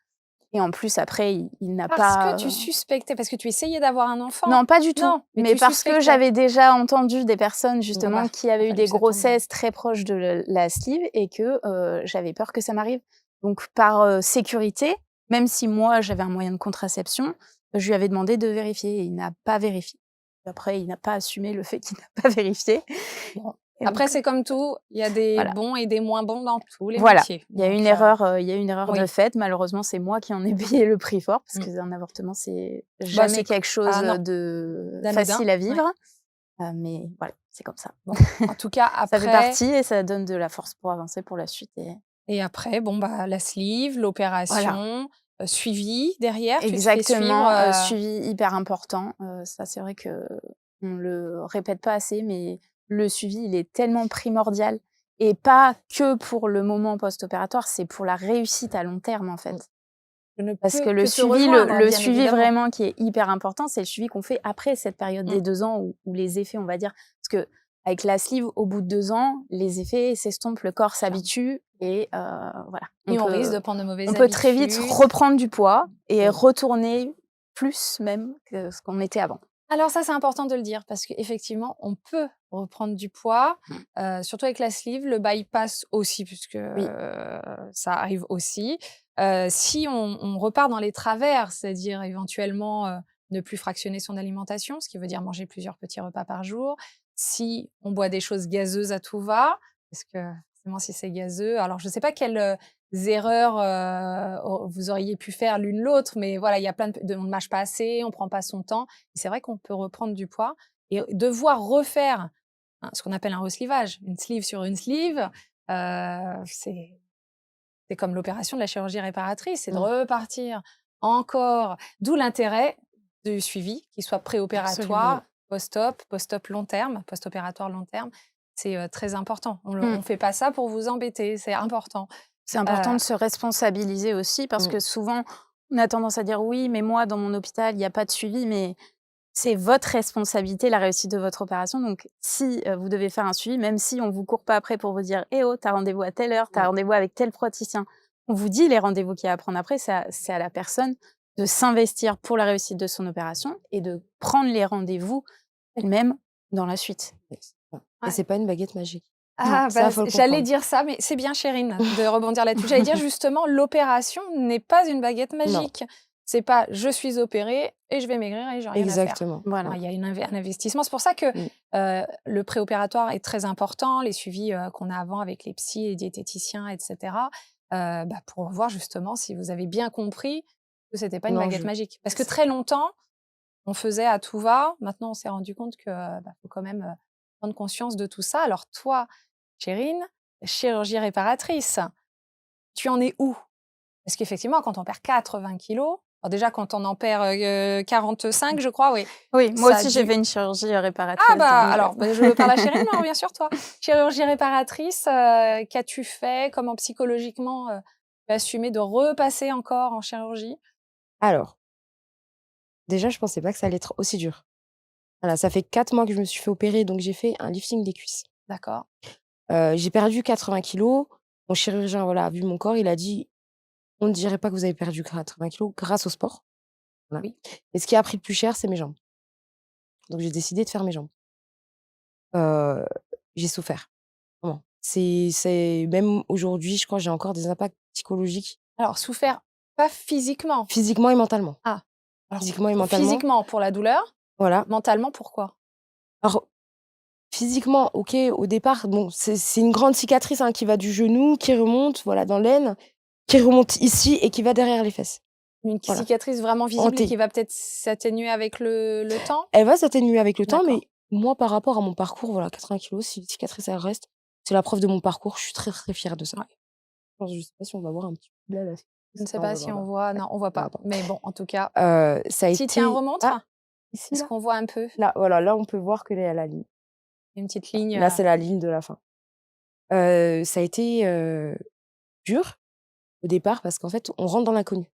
Et en plus après il n'a Parce que pas, tu suspectais, parce que tu essayais d'avoir un enfant? non, pas du tout, Non, mais mais tu parce que suspectais. j'avais déjà entendu des personnes Bon, bah, justement qui il a avaient eu fallu des que ça tombe bien. grossesses très proches de la sleeve et que, j'avais peur que ça m'arrive. Donc par, sécurité, même si moi j'avais un moyen de contraception, je lui avais demandé de vérifier et il n'a pas vérifié. Après il n'a pas assumé le fait qu'il n'a pas vérifié Bon, et après donc c'est comme tout, il y a des voilà. bons et des moins bons dans tous les Voilà, métiers. il y a Donc une erreur de oui. fait. Malheureusement, c'est moi qui en ai payé le prix fort parce Mmh. qu'un avortement, c'est Bah, jamais c'est co quelque chose, ah non, de d'anodin, facile à ouais. vivre, mais voilà, c'est comme ça. Bon, en tout cas Ça fait après partie et ça donne de la force pour avancer pour la suite et après, bon, bah, la sleeve, voilà, l'opération, suivi derrière, tu te fais suivre, exactement, suivi hyper important, ça, c'est vrai qu'on le répète pas assez, mais le suivi, il est tellement primordial et pas que pour le moment post-opératoire, c'est pour la réussite à long terme, en mmh, fait. je ne Parce peux que le que te suivi, rejoindre, le bien suivi évidemment. vraiment qui est hyper important, c'est le suivi qu'on fait après cette période Mmh. des 2 ans où les effets, on va dire parce qu'avec la sleeve, au bout de 2 ans, les effets s'estompent, le corps Clairement. s'habitue et voilà. Et on risque de prendre de On mauvaises peut très vite habitudes. reprendre du poids et Mmh. retourner plus même que ce qu'on était avant. Alors ça, c'est important de le dire parce qu'effectivement, on peut reprendre du poids, Mmh. surtout avec la sleeve, le bypass aussi puisque, Oui, ça arrive aussi. Si on repart dans les travers, c'est-à-dire éventuellement, ne plus fractionner son alimentation, ce qui veut dire manger plusieurs petits repas par jour. Si on boit des choses gazeuses à tout va, parce que forcément si c'est gazeux alors je ne sais pas quelles, erreurs, vous auriez pu faire l'une l'autre, mais voilà, il y a plein on ne mâche pas assez, on prend pas son temps. Et c'est vrai qu'on peut reprendre du poids et devoir refaire ce qu'on appelle un reslivage, une sleeve sur une sleeve, c'est comme l'opération de la chirurgie réparatrice, c'est de mmh, repartir encore. D'où l'intérêt du suivi, qu'il soit absolument. préopératoire, post-op, post-op long terme, post-opératoire long terme. C'est très important. On Mmh. ne fait pas ça pour vous embêter, c'est important. C'est important Euh, de se responsabiliser aussi parce Mmh. que souvent, on a tendance à dire: «Oui, mais moi, dans mon hôpital, il y a pas de suivi», mais c'est votre responsabilité, la réussite de votre opération. Donc si, vous devez faire un suivi, même si on vous court pas après pour vous dire: «Eh oh, tu as rendez-vous à telle heure, tu as Ouais. rendez-vous avec tel praticien». On vous dit les rendez-vous qu'il y a à prendre après, c'est à la personne de s'investir pour la réussite de son opération et de prendre les rendez-vous elle-même dans la suite. Et ouais. c'est pas une baguette magique. Non. Ah bah, Ça, faut le j'allais comprendre. dire ça, mais c'est bien Chérine de rebondir là-dessus. J'allais dire justement, l'opération n'est pas une baguette Non, magique. C'est pas: «Je suis opérée et je vais maigrir et j'ai rien à faire». exactement. Non, Voilà. il y a un investissement. C'est pour ça que, Mmh. le préopératoire est très important, les suivis, qu'on a avant avec les psys, les diététiciens et cetera, bah, pour voir justement si vous avez bien compris que c'était pas une Non, baguette je magique. Parce que c'est très longtemps, on faisait à tout va. Maintenant, on s'est rendu compte que, bah, faut quand même, prendre conscience de tout ça. Alors toi, Chérine, chirurgie réparatrice, tu en es où? Parce qu'effectivement, quand on perd 80 kilos, Alors déjà, quand on en perd 45, je crois, oui. Oui, moi Ça a aussi, j'ai dû... fait une chirurgie Ah réparatrice. bah, Donc, alors, par la chérie, on revient sur toi. Chirurgie réparatrice, qu'as-tu fait? Comment psychologiquement tu as assumé de repasser encore en chirurgie? Alors, déjà, je pensais pas que ça allait être aussi dur. Voilà, ça fait 4 mois que je me suis fait opérer, donc j'ai fait un lifting des cuisses. D'accord. J'ai perdu 80 kilos. Mon chirurgien, voilà, a vu mon corps, il a dit: «On ne dirait pas que vous avez perdu 80 kilos grâce au sport». Voilà. Oui. Et ce qui a pris le plus cher, c'est mes jambes. Donc j'ai décidé de faire mes jambes. Heu, j'ai souffert, vraiment. C'est même aujourd'hui, je crois, j'ai encore des impacts psychologiques, Alors, souffert, pas physiquement. physiquement et mentalement. Ah, alors, Physiquement et mentalement, physiquement pour la douleur, voilà. mentalement pourquoi? Alors, physiquement, OK, au départ, bon, c'est une grande cicatrice, hein, qui va du genou, qui remonte, voilà, dans l'aine, qui remonte ici et qui va derrière les fesses. Une Voilà, cicatrice vraiment visible et hantée. qui va peut-être s'atténuer avec le temps? Elle va s'atténuer avec le temps, D'accord. mais moi, par rapport à mon parcours, voilà, 80 kilos, si les cicatrices, elles restent, c'est la preuve de mon parcours. Je suis très, très fière de ça. Ouais. Alors, je sais pas si on va voir un petit peu là, la Je ne cicatrice. sais Non, on pas va si voir on là. voit. Ouais, Non, on voit on va pas. pas. Mais bon, en tout cas, Ça a si tiens, été remonte. ah, ici, Est-ce là? qu'on voit un peu Là, voilà, là, on peut voir que là, il y a la ligne. une petite ligne Là, c'est la ligne de la fin. Ça a été, dur au départ parce qu'en fait, on rentre dans l'inconnu.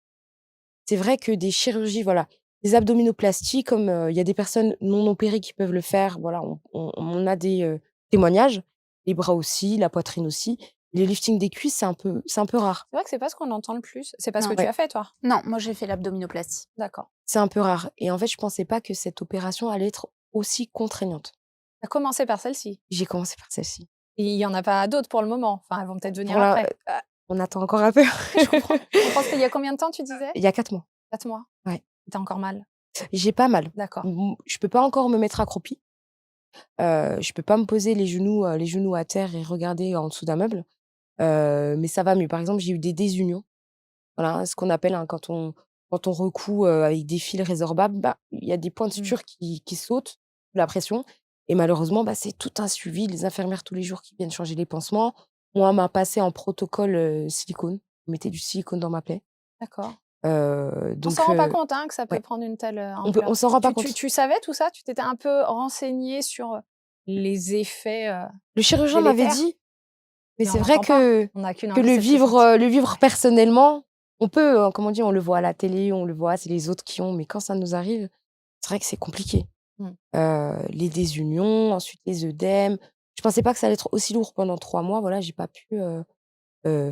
C'est vrai que des chirurgies, voilà, des abdominoplasties comme, il y a des personnes non opérées qui peuvent le faire, voilà, on a des, témoignages. Les bras aussi, la poitrine aussi. Les liftings des cuisses, c'est un peu rare. C'est vrai que c'est pas ce qu'on entend le plus. C'est pas ce que Non. tu Ouais, as fait, toi? Non, moi, j'ai fait l'abdominoplastie. D'accord. c'est un peu rare et en fait, je pensais pas que cette opération allait être aussi contraignante. Tu as commencé par celle-ci. J'ai commencé par celle-ci. Et il y en a pas d'autres pour le moment. Enfin, elles vont peut-être venir Pour la après. On attend encore un peu. Je comprends. Je comprends. C'était il y a combien de temps, tu disais? Il y a 4 mois. 4 mois. Ouais. Tu as encore mal? J'ai pas mal. D'accord. Je peux pas encore me mettre accroupie. Je peux pas me poser les genoux à terre et regarder en dessous d'un meuble. Mais ça va mieux. Par exemple, j'ai eu des désunions. Voilà, ce qu'on appelle, hein, quand on recoue, avec des fils résorbables, bah, il y a des points de Mmh. suture qui sautent sous la pression et malheureusement, bah, c'est tout un suivi. Les infirmières tous les jours qui viennent changer les pansements. Moi, on m'a passé en protocole, silicone. On mettait du silicone dans ma plaie. D'accord. On s'en Donc rend pas compte, hein, que ça peut ouais, prendre une telle, on ampleur. s'en rend pas Tu tu compte. tu savais tout ça? Tu t'étais un peu renseignée sur, les effets, Le chirurgien m'avait délétères? dit, mais Mais on c'est vrai n'entend pas. que On n'a qu'une que envie, le c'est de se vivre, sentir. le vivre personnellement, on peut, comme on dit, on le voit à la télé, on le voit, c'est les autres qui ont, mais quand ça nous arrive, c'est vrai que c'est compliqué. Mmh. Les désunions, ensuite les œdèmes. Je pensais pas que ça allait être aussi lourd pendant 3 mois, voilà, j'ai pas pu,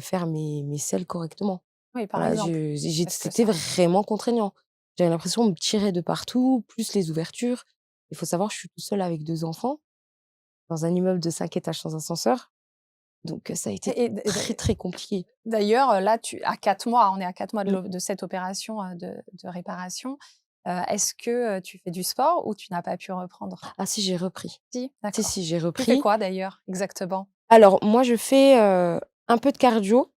faire mes selles correctement. Oui, par Voilà, exemple. Parce que c'était ça vraiment contraignant. J'avais l'impression de me tirer de partout, plus les ouvertures. Il faut savoir, je suis toute seule avec 2 enfants, dans un immeuble de 5 étages sans ascenseur, donc ça a été et d très, très compliqué. d'ailleurs, là, à 4 mois, on est à 4 mois Mmh. de cette opération, de réparation. Est-ce que, tu fais du sport ou tu n'as pas pu reprendre? Ah si, j'ai repris. Si? Si, D'accord. si, j'ai Tu fais repris. quoi d'ailleurs, exactement? Alors moi, je fais, un peu de cardio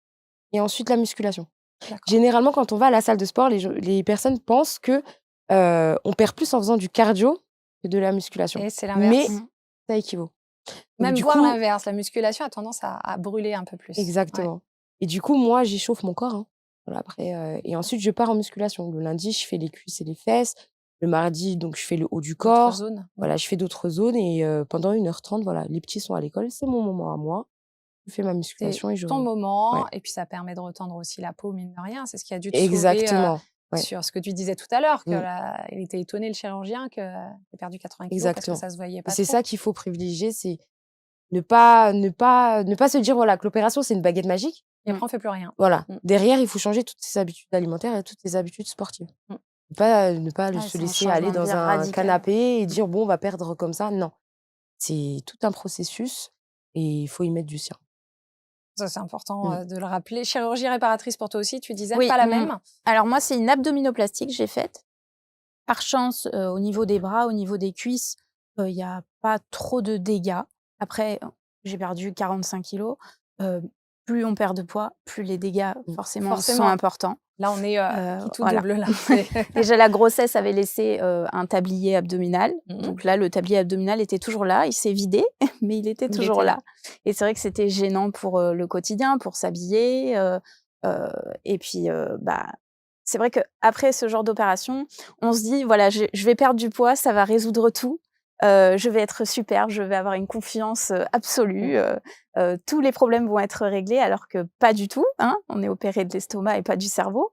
et ensuite la musculation. D'accord. Généralement, quand on va à la salle de sport, les personnes pensent que, on perd plus en faisant du cardio que de la musculation. Et c'est Mais l'inverse? Mmh. ça équivaut. Donc Même du voire coup l'inverse, la musculation a tendance à brûler un peu plus. Ouais. exactement. Et du coup, moi, j'échauffe mon corps, hein. Voilà, après, et ensuite je pars en musculation. Le lundi, je fais les cuisses et les fesses. Le mardi, donc je fais le haut du D'autres corps. zones? Mmh. Voilà, je fais d'autres zones et pendant 1h30, voilà, les petits sont à l'école, c'est mon moment à moi. Je fais ma C'est musculation et je ton moment ouais, et puis ça permet de retendre aussi la peau, mine de rien. C'est ce qui a dû te sauver, exactement. Ouais, sur ce que tu disais tout à l'heure, mmh, il était étonné le chirurgien que tu perdu 80 kilos parce que exactement. ça se voyait Et pas c'est trop. ça qu'il faut privilégier, c'est ne pas se dire, voilà, que l'opération, c'est une baguette magique. Et Mmh. après on fait plus rien. Voilà, Mmh. derrière, il faut changer toutes ses habitudes alimentaires et toutes ses habitudes sportives. Mmh. Ne pas Ouais, se c'est un laisser aller changement de vie dans un radical. canapé et Mmh. dire: «Bon, on va perdre comme ça». Non, c'est tout un processus et il faut y mettre du sien. Ça, c'est important, Mmh. de le rappeler. Chirurgie réparatrice pour toi aussi, tu disais? Oui, Pas la même? alors moi, c'est une abdominoplastie que j'ai faite. Par chance, au niveau des bras, au niveau des cuisses, il y a pas trop de dégâts. Après, j'ai perdu 45 kilos. Plus on perd de poids, plus les dégâts Mmh. forcément sont Forcément. importants. Là, on est, qui tout Voilà. double là. Déjà la grossesse avait laissé, un tablier abdominal. Mmh mh. Donc là, le tablier abdominal était toujours là. Il s'est vidé, mais il était Il toujours était là. là. Et c'est vrai que c'était gênant pour, le quotidien, pour s'habiller, et puis, bah, c'est vrai qu'après ce genre d'opération, on se dit: «Voilà, je vais perdre du poids, ça va résoudre tout, je vais être super, je vais avoir une confiance, absolue, tous les problèmes vont être réglés», alors que pas du tout, hein. On est opéré de l'estomac et pas du cerveau.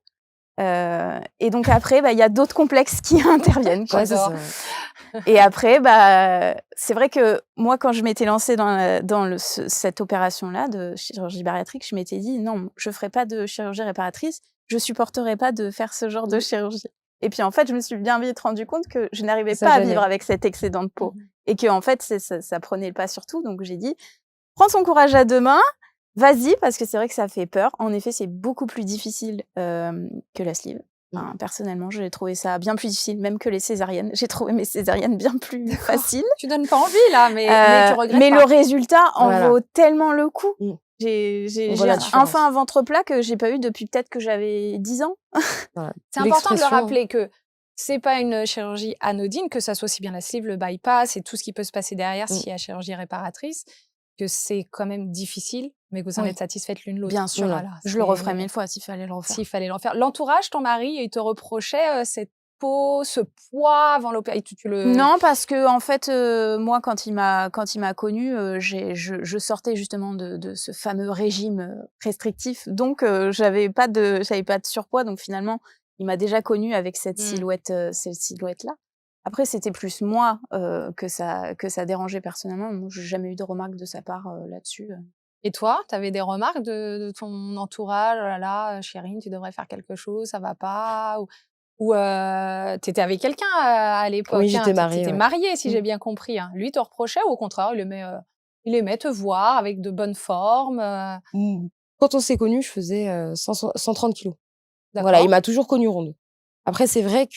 Et donc après, il y a d'autres complexes qui interviennent, quoi. Ouais, c'est J'adore. ça. Et après, c'est vrai que moi, quand je m'étais lancée dans cette opération-là de chirurgie bariatrique, je m'étais dit: «Non, je ferai pas de chirurgie réparatrice, je supporterai pas de faire ce genre de Mmh. chirurgie». Et puis, en fait, je me suis bien vite rendu compte que je n'arrivais Ça pas à vivre gênait. avec cet excédent de peau Mmh. et que en fait, ça prenait le pas sur tout. Donc j'ai dit: «Prends ton courage à 2 mains, vas-y», parce que c'est vrai que ça fait peur. En effet, c'est beaucoup plus difficile, que la sleeve. Mmh. Enfin, personnellement, j'ai trouvé ça bien plus difficile, même que les césariennes. J'ai trouvé mes césariennes bien plus D'accord. faciles. Tu donnes pas envie là, mais tu regrettes Mais pas? le résultat en Voilà. vaut tellement le coup. Mmh. J'ai On voit la différence. enfin un ventre plat que j'ai pas eu depuis peut-être que j'avais 10 ans. Voilà. C'est important de le L'expression, rappeler que c'est pas une chirurgie anodine, que ça soit aussi bien la sleeve, le bypass et tout ce qui peut se passer derrière mmh, s'il y a chirurgie réparatrice, que c'est quand même difficile, mais que vous en Oui, êtes satisfaite l'une l'autre. bien sûr. voilà. Voilà, Je le referais c'est 1000 fois s'il fallait le refaire. s'il fallait le refaire. L'entourage, ton mari, il te reprochait, cette peau, ce poids avant l'opération. Tu le Non, parce que en fait, moi, quand il m'a connue, je sortais justement de ce fameux régime, restrictif, donc j'avais pas de surpoids, donc finalement, il m'a déjà connue avec Mmh. cette silhouette-là. Après, c'était plus moi, que ça dérangeait personnellement. Moi, j'ai jamais eu de remarques de sa part, là-dessus. Et toi, tu avais des remarques de ton entourage? «Oh là là, Chérine, tu devrais faire quelque chose, ça va pas?» ou tu étais avec quelqu'un, à Oui, l'époque, hein? j'étais Tu mariée, étais ouais. mariée, si Mmh. j'ai bien compris, hein? Lui te reprochait ou au contraire, il aimait te voir avec de bonnes formes, Mmh. Quand on s'est connus, je faisais, 130 kilogrammes. Voilà, il d'accord. m'a toujours connue ronde. Après c'est vrai Donc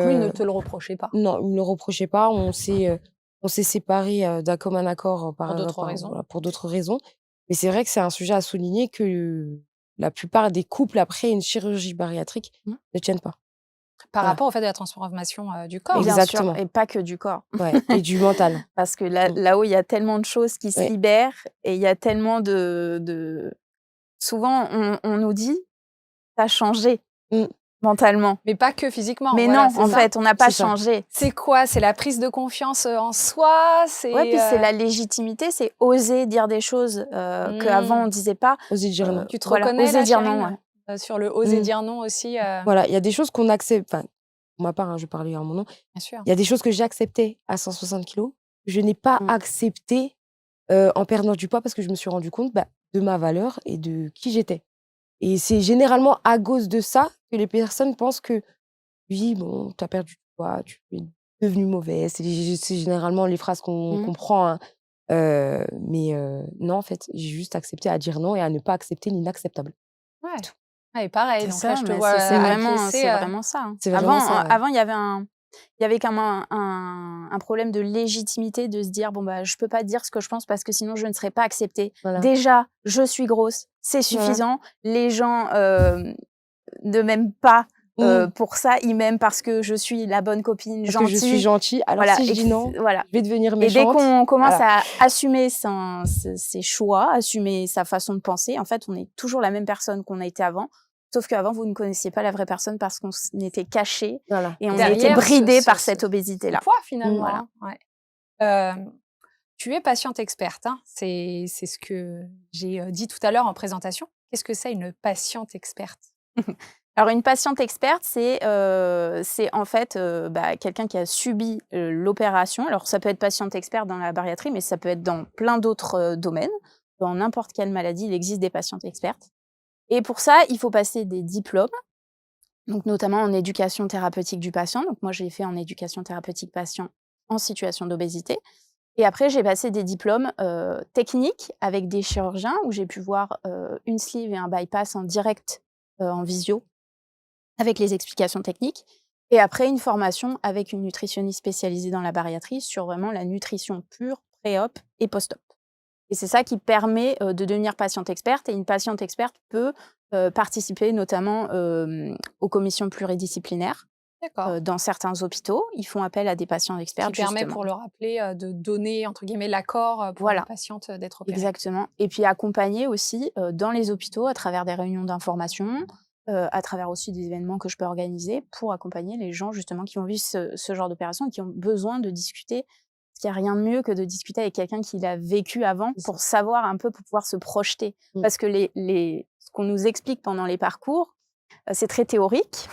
lui ne que, te le reprochait pas, non, il me le reprochait pas. On s'est séparés, d'un commun accord, pour d'autres raisons. voilà, pour d'autres raisons. Mais c'est vrai que c'est un sujet à souligner que la plupart des couples après une chirurgie bariatrique Mmh. ne tiennent pas. Par Voilà, rapport au fait de la transformation, du corps, hein. Bien sûr, exactement. et pas que du corps. Ouais, et du mental. Parce que Mmh. là-haut, il y a tellement de choses qui se Ouais. libèrent et il y a tellement de souvent on nous dit: «Tu as changé Mmh. mentalement». Mais pas que physiquement, Mais voilà, non, c'est en ça. fait, on n'a pas C'est ça. changé. C'est quoi? C'est la prise de confiance, en soi? Ouais, C'est, puis c'est la légitimité, c'est oser dire des choses, qu'avant on mmh. disait pas. Oser dire non. Tu te Voilà, reconnais oser là, dire non, ouais. Chérine? Sur le oser Mmh. dire non aussi, Voilà, il y a des choses qu'on accepte, enfin, pour ma part, hein, je vais parler en mon nom. bien sûr. Il y a des choses que j'ai acceptées à 160 kilogrammes, je n'ai pas Mmh. accepté, en perdant du poids parce que je me suis rendu compte, de ma valeur et de qui j'étais. Et c'est généralement à cause de ça que les personnes pensent que: «Oui, bon, tu as perdu du poids, tu es devenue mauvaise». C'est généralement les phrases Mmh. qu'on prend, hein. Mais non, en fait, j'ai juste accepté à dire non et à ne pas accepter l'inacceptable. Ouais. Ouais et pareil, C'est donc là, ça, je te mais vois, acquiescer, c'est vraiment ça, hein. C'est vraiment ça, ouais. Avant, il y avait quand même un problème de légitimité, de se dire: «Bon, je peux pas dire ce que je pense parce que sinon je ne serai pas acceptée. Voilà, Déjà, je suis grosse, c'est voilà. suffisant. Les gens, ne m'aiment pas, Mmh. pour ça, ils m'aiment parce que je suis la bonne copine, Parce que je suis gentille». gentille, alors Voilà, si je et que dis non, voilà. je vais devenir Et dès méchante. qu'on commence Voilà, à assumer ses choix, assumer sa façon de penser, en fait, on est toujours la même personne qu'on a été avant. Sauf qu'avant, vous ne connaissiez pas la vraie personne parce qu'on était cachés voilà, et on était derrière bridés par cette ce obésité-là. poids Mmh. finalement, Voilà. hein, ouais. Tu es patiente experte, hein, c'est ce que j'ai, dit tout à l'heure en présentation. Qu'est-ce que c'est une patiente experte? Alors une patiente experte, c'est en fait, quelqu'un qui a subi, l'opération. Alors ça peut être patiente experte dans la bariatrie, mais ça peut être dans plein d'autres, domaines. Dans n'importe quelle maladie, il existe des patientes expertes et pour ça, il faut passer des diplômes, donc notamment en éducation thérapeutique du patient. Donc moi, je l'ai fait en éducation thérapeutique patient en situation d'obésité et après j'ai passé des diplômes, techniques avec des chirurgiens où j'ai pu voir, une sleeve et un bypass en direct, en visio avec les explications techniques et après une formation avec une nutritionniste spécialisée dans la bariatrie sur vraiment la nutrition pure, pré-op et post-op. Et c'est ça qui permet, de devenir patiente experte et une patiente experte peut, participer notamment, aux commissions pluridisciplinaires, D'accord. dans certains hôpitaux. Ils font appel à des patients Qui expertes permet, justement. pour le rappeler, de donner entre guillemets «l'accord», pour une Voilà, patiente, d'être opérée. exactement, et puis accompagner aussi, dans les hôpitaux à travers des réunions d'information, à travers aussi des événements que je peux organiser pour accompagner les gens justement qui vont vivre ce genre d'opération et qui ont besoin de discuter. Parce qu'il n'y a rien de mieux que de discuter avec quelqu'un qui l'a vécu avant C'est ça. pour savoir un peu, pour pouvoir se projeter. Mmh. Parce que ce qu'on nous explique pendant les parcours, c'est très théorique.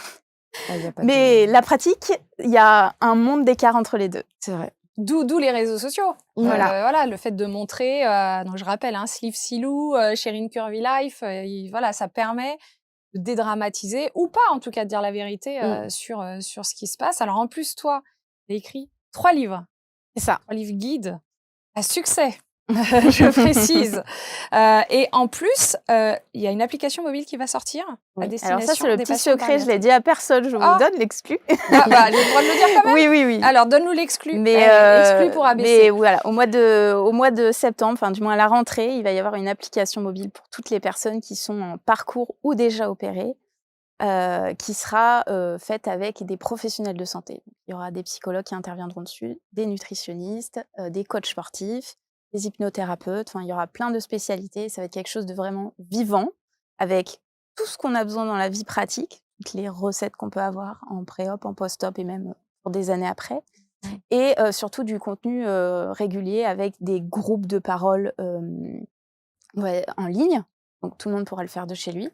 Ah, y a pas Mais de la pratique, il y a un monde d'écart entre les deux. c'est vrai. D'où les réseaux sociaux. Voilà. Voilà, le fait de montrer, donc je rappelle, hein, Sleeve Silou, Sharing Curvy Life, voilà, ça permet de dédramatiser ou pas, en tout cas, de dire la vérité sur ce qui se passe. Alors en plus, toi, tu as écrit 3 livres, C'est ça. 3 livres guides à succès, je précise. Et en plus, il y a une application mobile qui va sortir à Oui. destination Alors ça, c'est le des petit patients secret, je l'ai bariatriques. dit à personne, je vous Ah. donne l'exclu. Ah, bah, j'ai le droit de le dire quand même. Oui, oui, oui. Alors, donne-nous l'exclu. Mais, Exclu pour ABC. mais voilà, au mois de septembre, enfin du moins à la rentrée, il va y avoir une application mobile pour toutes les personnes qui sont en parcours ou déjà opérées, qui sera faite avec des professionnels de santé. Il y aura des psychologues qui interviendront dessus, des nutritionnistes, des coachs sportifs, des hypnothérapeutes. Enfin, il y aura plein de spécialités. Ça va être quelque chose de vraiment vivant, avec tout ce qu'on a besoin dans la vie pratique, toutes les recettes qu'on peut avoir en pré-op, en post-op et même pour des années après. Et surtout du contenu régulier avec des groupes de parole en ligne. Donc tout le monde pourra le faire de chez lui,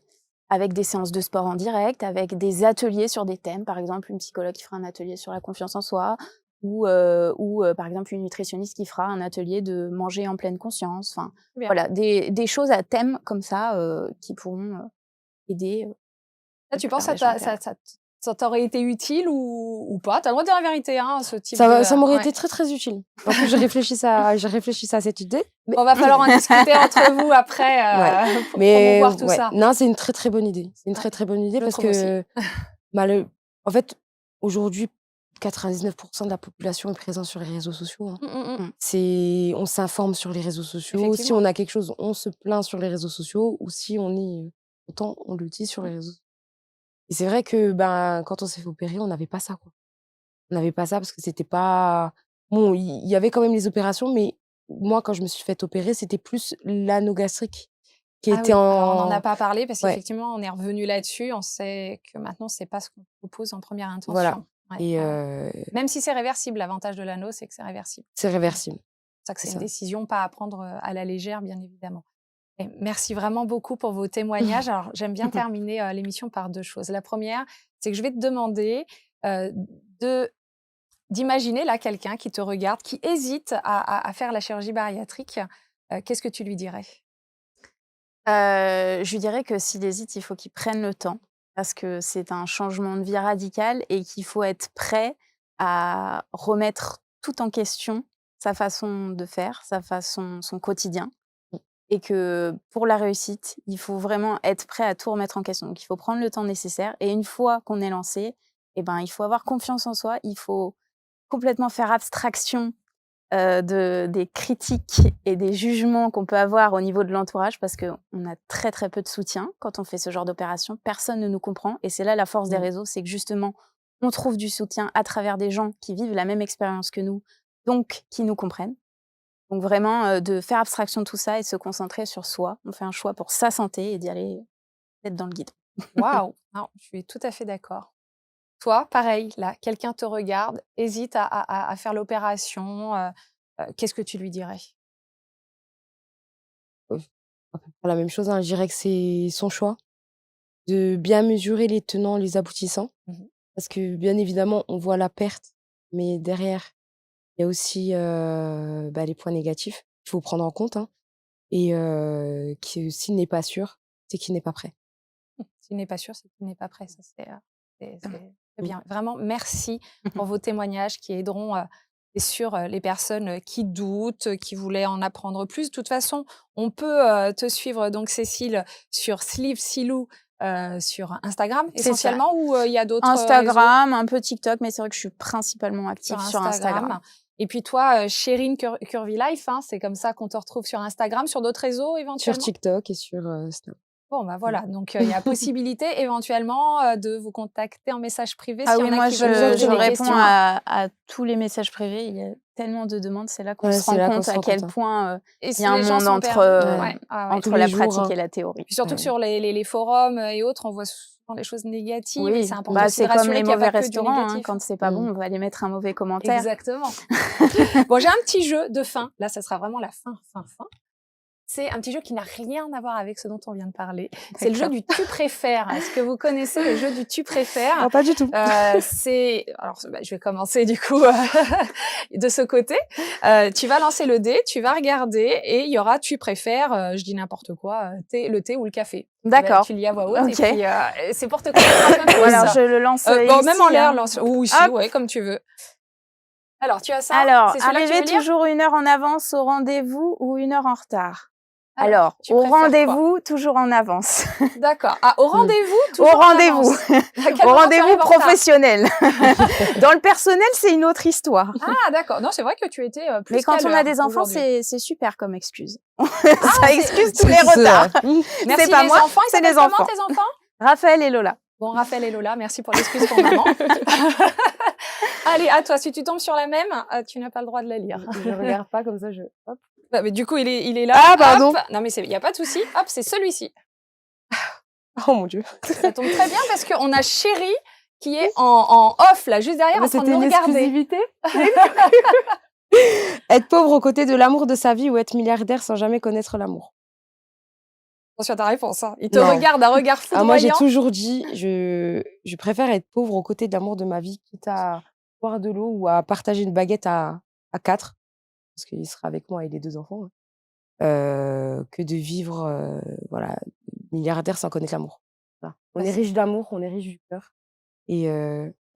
avec des séances de sport en direct, avec des ateliers sur des thèmes. Par exemple, une psychologue qui fera un atelier sur la confiance en soi, ou par exemple une nutritionniste qui fera un atelier de manger en pleine conscience. Enfin, Bien. voilà, des choses à thème comme ça qui pourront aider. Là, tu penses faire que les gens ça t'aurait été utile ou pas? Tu as le droit de dire la vérité, hein, ce type Ça m'aurait ouais. été très, très utile. En plus, je réfléchissais à cette idée. Mais Bon, va falloir en discuter entre vous après pour promouvoir tout ça. non, c'est une très, très bonne idée. C'est une très, très bonne idée je parce trouve aussi. que, en fait, aujourd'hui, 99% de la population est présente sur les réseaux sociaux, hein. On s'informe sur les réseaux sociaux. Si Effectivement. on a quelque chose, on se plaint sur les réseaux sociaux ou si on est content, on l'utilise sur les réseaux. Et c'est vrai que, quand on s'est fait opérer, on n'avait pas ça, quoi. On n'avait pas ça parce que c'était pas bon, il y avait quand même les opérations, mais moi, quand je me suis fait opérer, c'était plus l'anneau gastrique qui Ah était oui, alors on n'en a en pas parlé parce ouais, qu'effectivement, on est revenu là-dessus. On sait que maintenant, c'est pas ce qu'on propose en première voilà. intention. Ouais, Et même si c'est réversible, l'avantage de l'anneau, c'est que c'est réversible. c'est réversible. C'est ça que C'est c'est une ça. décision pas à prendre à la légère, bien évidemment. Et merci vraiment beaucoup pour vos témoignages. Alors, j'aime bien terminer l'émission par 2 choses. La première, c'est que je vais te demander d'imaginer là quelqu'un qui te regarde, qui hésite à faire la chirurgie bariatrique. Qu'est-ce que tu lui dirais? Je lui dirais que s'il hésite, il faut qu'il prenne le temps parce que c'est un changement de vie radical et qu'il faut être prêt à remettre tout en question, sa façon de faire, son quotidien. Et que pour la réussite, il faut vraiment être prêt à tout remettre en question. Donc il faut prendre le temps nécessaire et une fois qu'on est lancé, il faut avoir confiance en soi, il faut complètement faire abstraction des critiques et des jugements qu'on peut avoir au niveau de l'entourage parce qu'on a très, très peu de soutien quand on fait ce genre d'opération. Personne ne nous comprend et c'est là la force des réseaux, c'est que justement, on trouve du soutien à travers des gens qui vivent la même expérience que nous, donc qui nous comprennent. Donc vraiment, de faire abstraction de tout ça et de se concentrer sur soi. On fait un choix pour sa santé et d'y aller tête dans le guidon. Waouh! Non, je suis tout à fait d'accord. Toi, pareil, là, quelqu'un te regarde, hésite à faire l'opération, qu'est-ce que tu lui dirais? À peu près la même chose, hein. Je dirais que c'est son choix, de bien mesurer les tenants, les aboutissants. Parce que bien évidemment, on voit la perte, mais derrière, il y a aussi, les points négatifs qu'il faut prendre en compte, hein. Et que s'il n'est pas sûr, c'est qu'il n'est pas prêt. S'il n'est pas sûr, c'est qu'il n'est pas prêt. Ça, c'est très Oui. bien. Vraiment, merci pour vos témoignages qui aideront, c'est sûr, les personnes qui doutent, qui voulaient en apprendre plus. De toute façon, on peut te suivre, donc Cécile, sur Sleeve Silou, sur Instagram C'est ça. essentiellement, ou il y a d'autres réseaux Instagram, un peu TikTok, mais c'est vrai que je suis principalement active sur Instagram. Et puis toi, Sharing Curvy Life, hein, c'est comme ça qu'on te retrouve sur Instagram, sur d'autres réseaux Sur éventuellement? TikTok et sur Snap. Bon, bah voilà, donc il y a possibilité éventuellement de vous contacter en message privé Ah s'il y oui, en a moi qui veulent je poser des réponds questions. à tous les messages privés. Il y a tellement de demandes, c'est là qu'on Ouais, se c'est rend là qu'on compte se à rend quel compte, hein. point Et il si y a un les gens monde sont entre, perdus, ouais, entre Tous les la jours, pratique hein. et la théorie. Puis surtout que Ouais. sur les forums et autres, on voit souvent prendre les choses négatives. Et Oui, c'est important aussi c'est de comme rassurer les qu'il n'y a mauvais pas que du restaurants, hein, négatif. quand c'est pas bon, on va aller mettre un mauvais commentaire. Exactement. Bon, j'ai un petit jeu de fin. Là, ça sera vraiment la fin. C'est un petit jeu qui n'a rien à voir avec ce dont on vient de parler. C'est le jeu du tu préfères. Est-ce que vous connaissez le jeu du tu préfères? Pas du tout. Alors, je vais commencer du coup de ce côté. Tu vas lancer le dé, tu vas regarder et il y aura tu préfères, je dis n'importe quoi, le thé ou le café. D'accord. Tu le lis à voix haute Ok. et puis c'est pour te connaître un peu plus. Alors, je le lance Bon, même en ici, l'air, hein. lance ou ici, Hop. ouais, comme tu veux. Alors, tu as ça? Alors, C'est celui-là que tu arriver veux lire? toujours 1 heure en avance au rendez-vous ou 1 heure en retard? Alors, tu au préfères quoi? rendez-vous, toujours en avance. D'accord. Ah, au rendez-vous, Au toujours en rendez-vous. avance. À quel Au moment tu rendez-vous arrives en retard? professionnel. Dans le personnel, c'est une autre histoire. Ah, d'accord. Non, c'est vrai que tu étais plus Mais quand qu'à on a l'heure des enfants, aujourd'hui. c'est super comme excuse. c'est- Ça excuse tous les C'est retards. Merci C'est pas les moi, enfants. Ils c'est s'appellent les comment enfants. tes enfants? Raphaël et Lola. Bon, Raphaël et Lola, merci pour l'excuse pour maman. Allez, à toi. Si tu tombes sur la même, tu n'as pas le droit de la lire. Je regarde pas comme ça, Hop. Bah, mais du coup, il est là. Ah, pardon. Hop. Non, mais il n'y a pas de souci. Hop, c'est celui-ci. Oh mon Dieu. Ça tombe très bien parce qu'on a Chéri qui est en off, là, juste derrière, en train de nous regarder. Être pauvre aux côtés de l'amour de sa vie ou être milliardaire sans jamais connaître l'amour. Attention à ta réponse. Hein. Il te Non. regarde d'un regard foudroyant. Moi, j'ai toujours dit, je préfère être pauvre aux côtés de l'amour de ma vie, quitte à boire de l'eau ou à partager une baguette à 4, parce qu'il sera avec moi et les 2 enfants, que de vivre, milliardaire sans connaître l'amour. Voilà. On est riche d'amour, on est riche du cœur. Et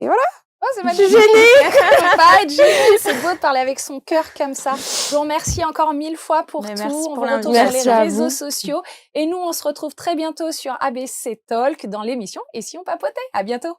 voilà. Oh, c'est Je suis magnifique. gênée. Pas être gênée, c'est beau de parler avec son cœur comme ça. Je vous remercie encore 1000 fois pour Mais tout. merci On pour vous retrouve l'invitation. sur les Merci à réseaux vous. sociaux. Et nous, on se retrouve très bientôt sur ABC Talk dans l'émission Et si on papotait? À bientôt.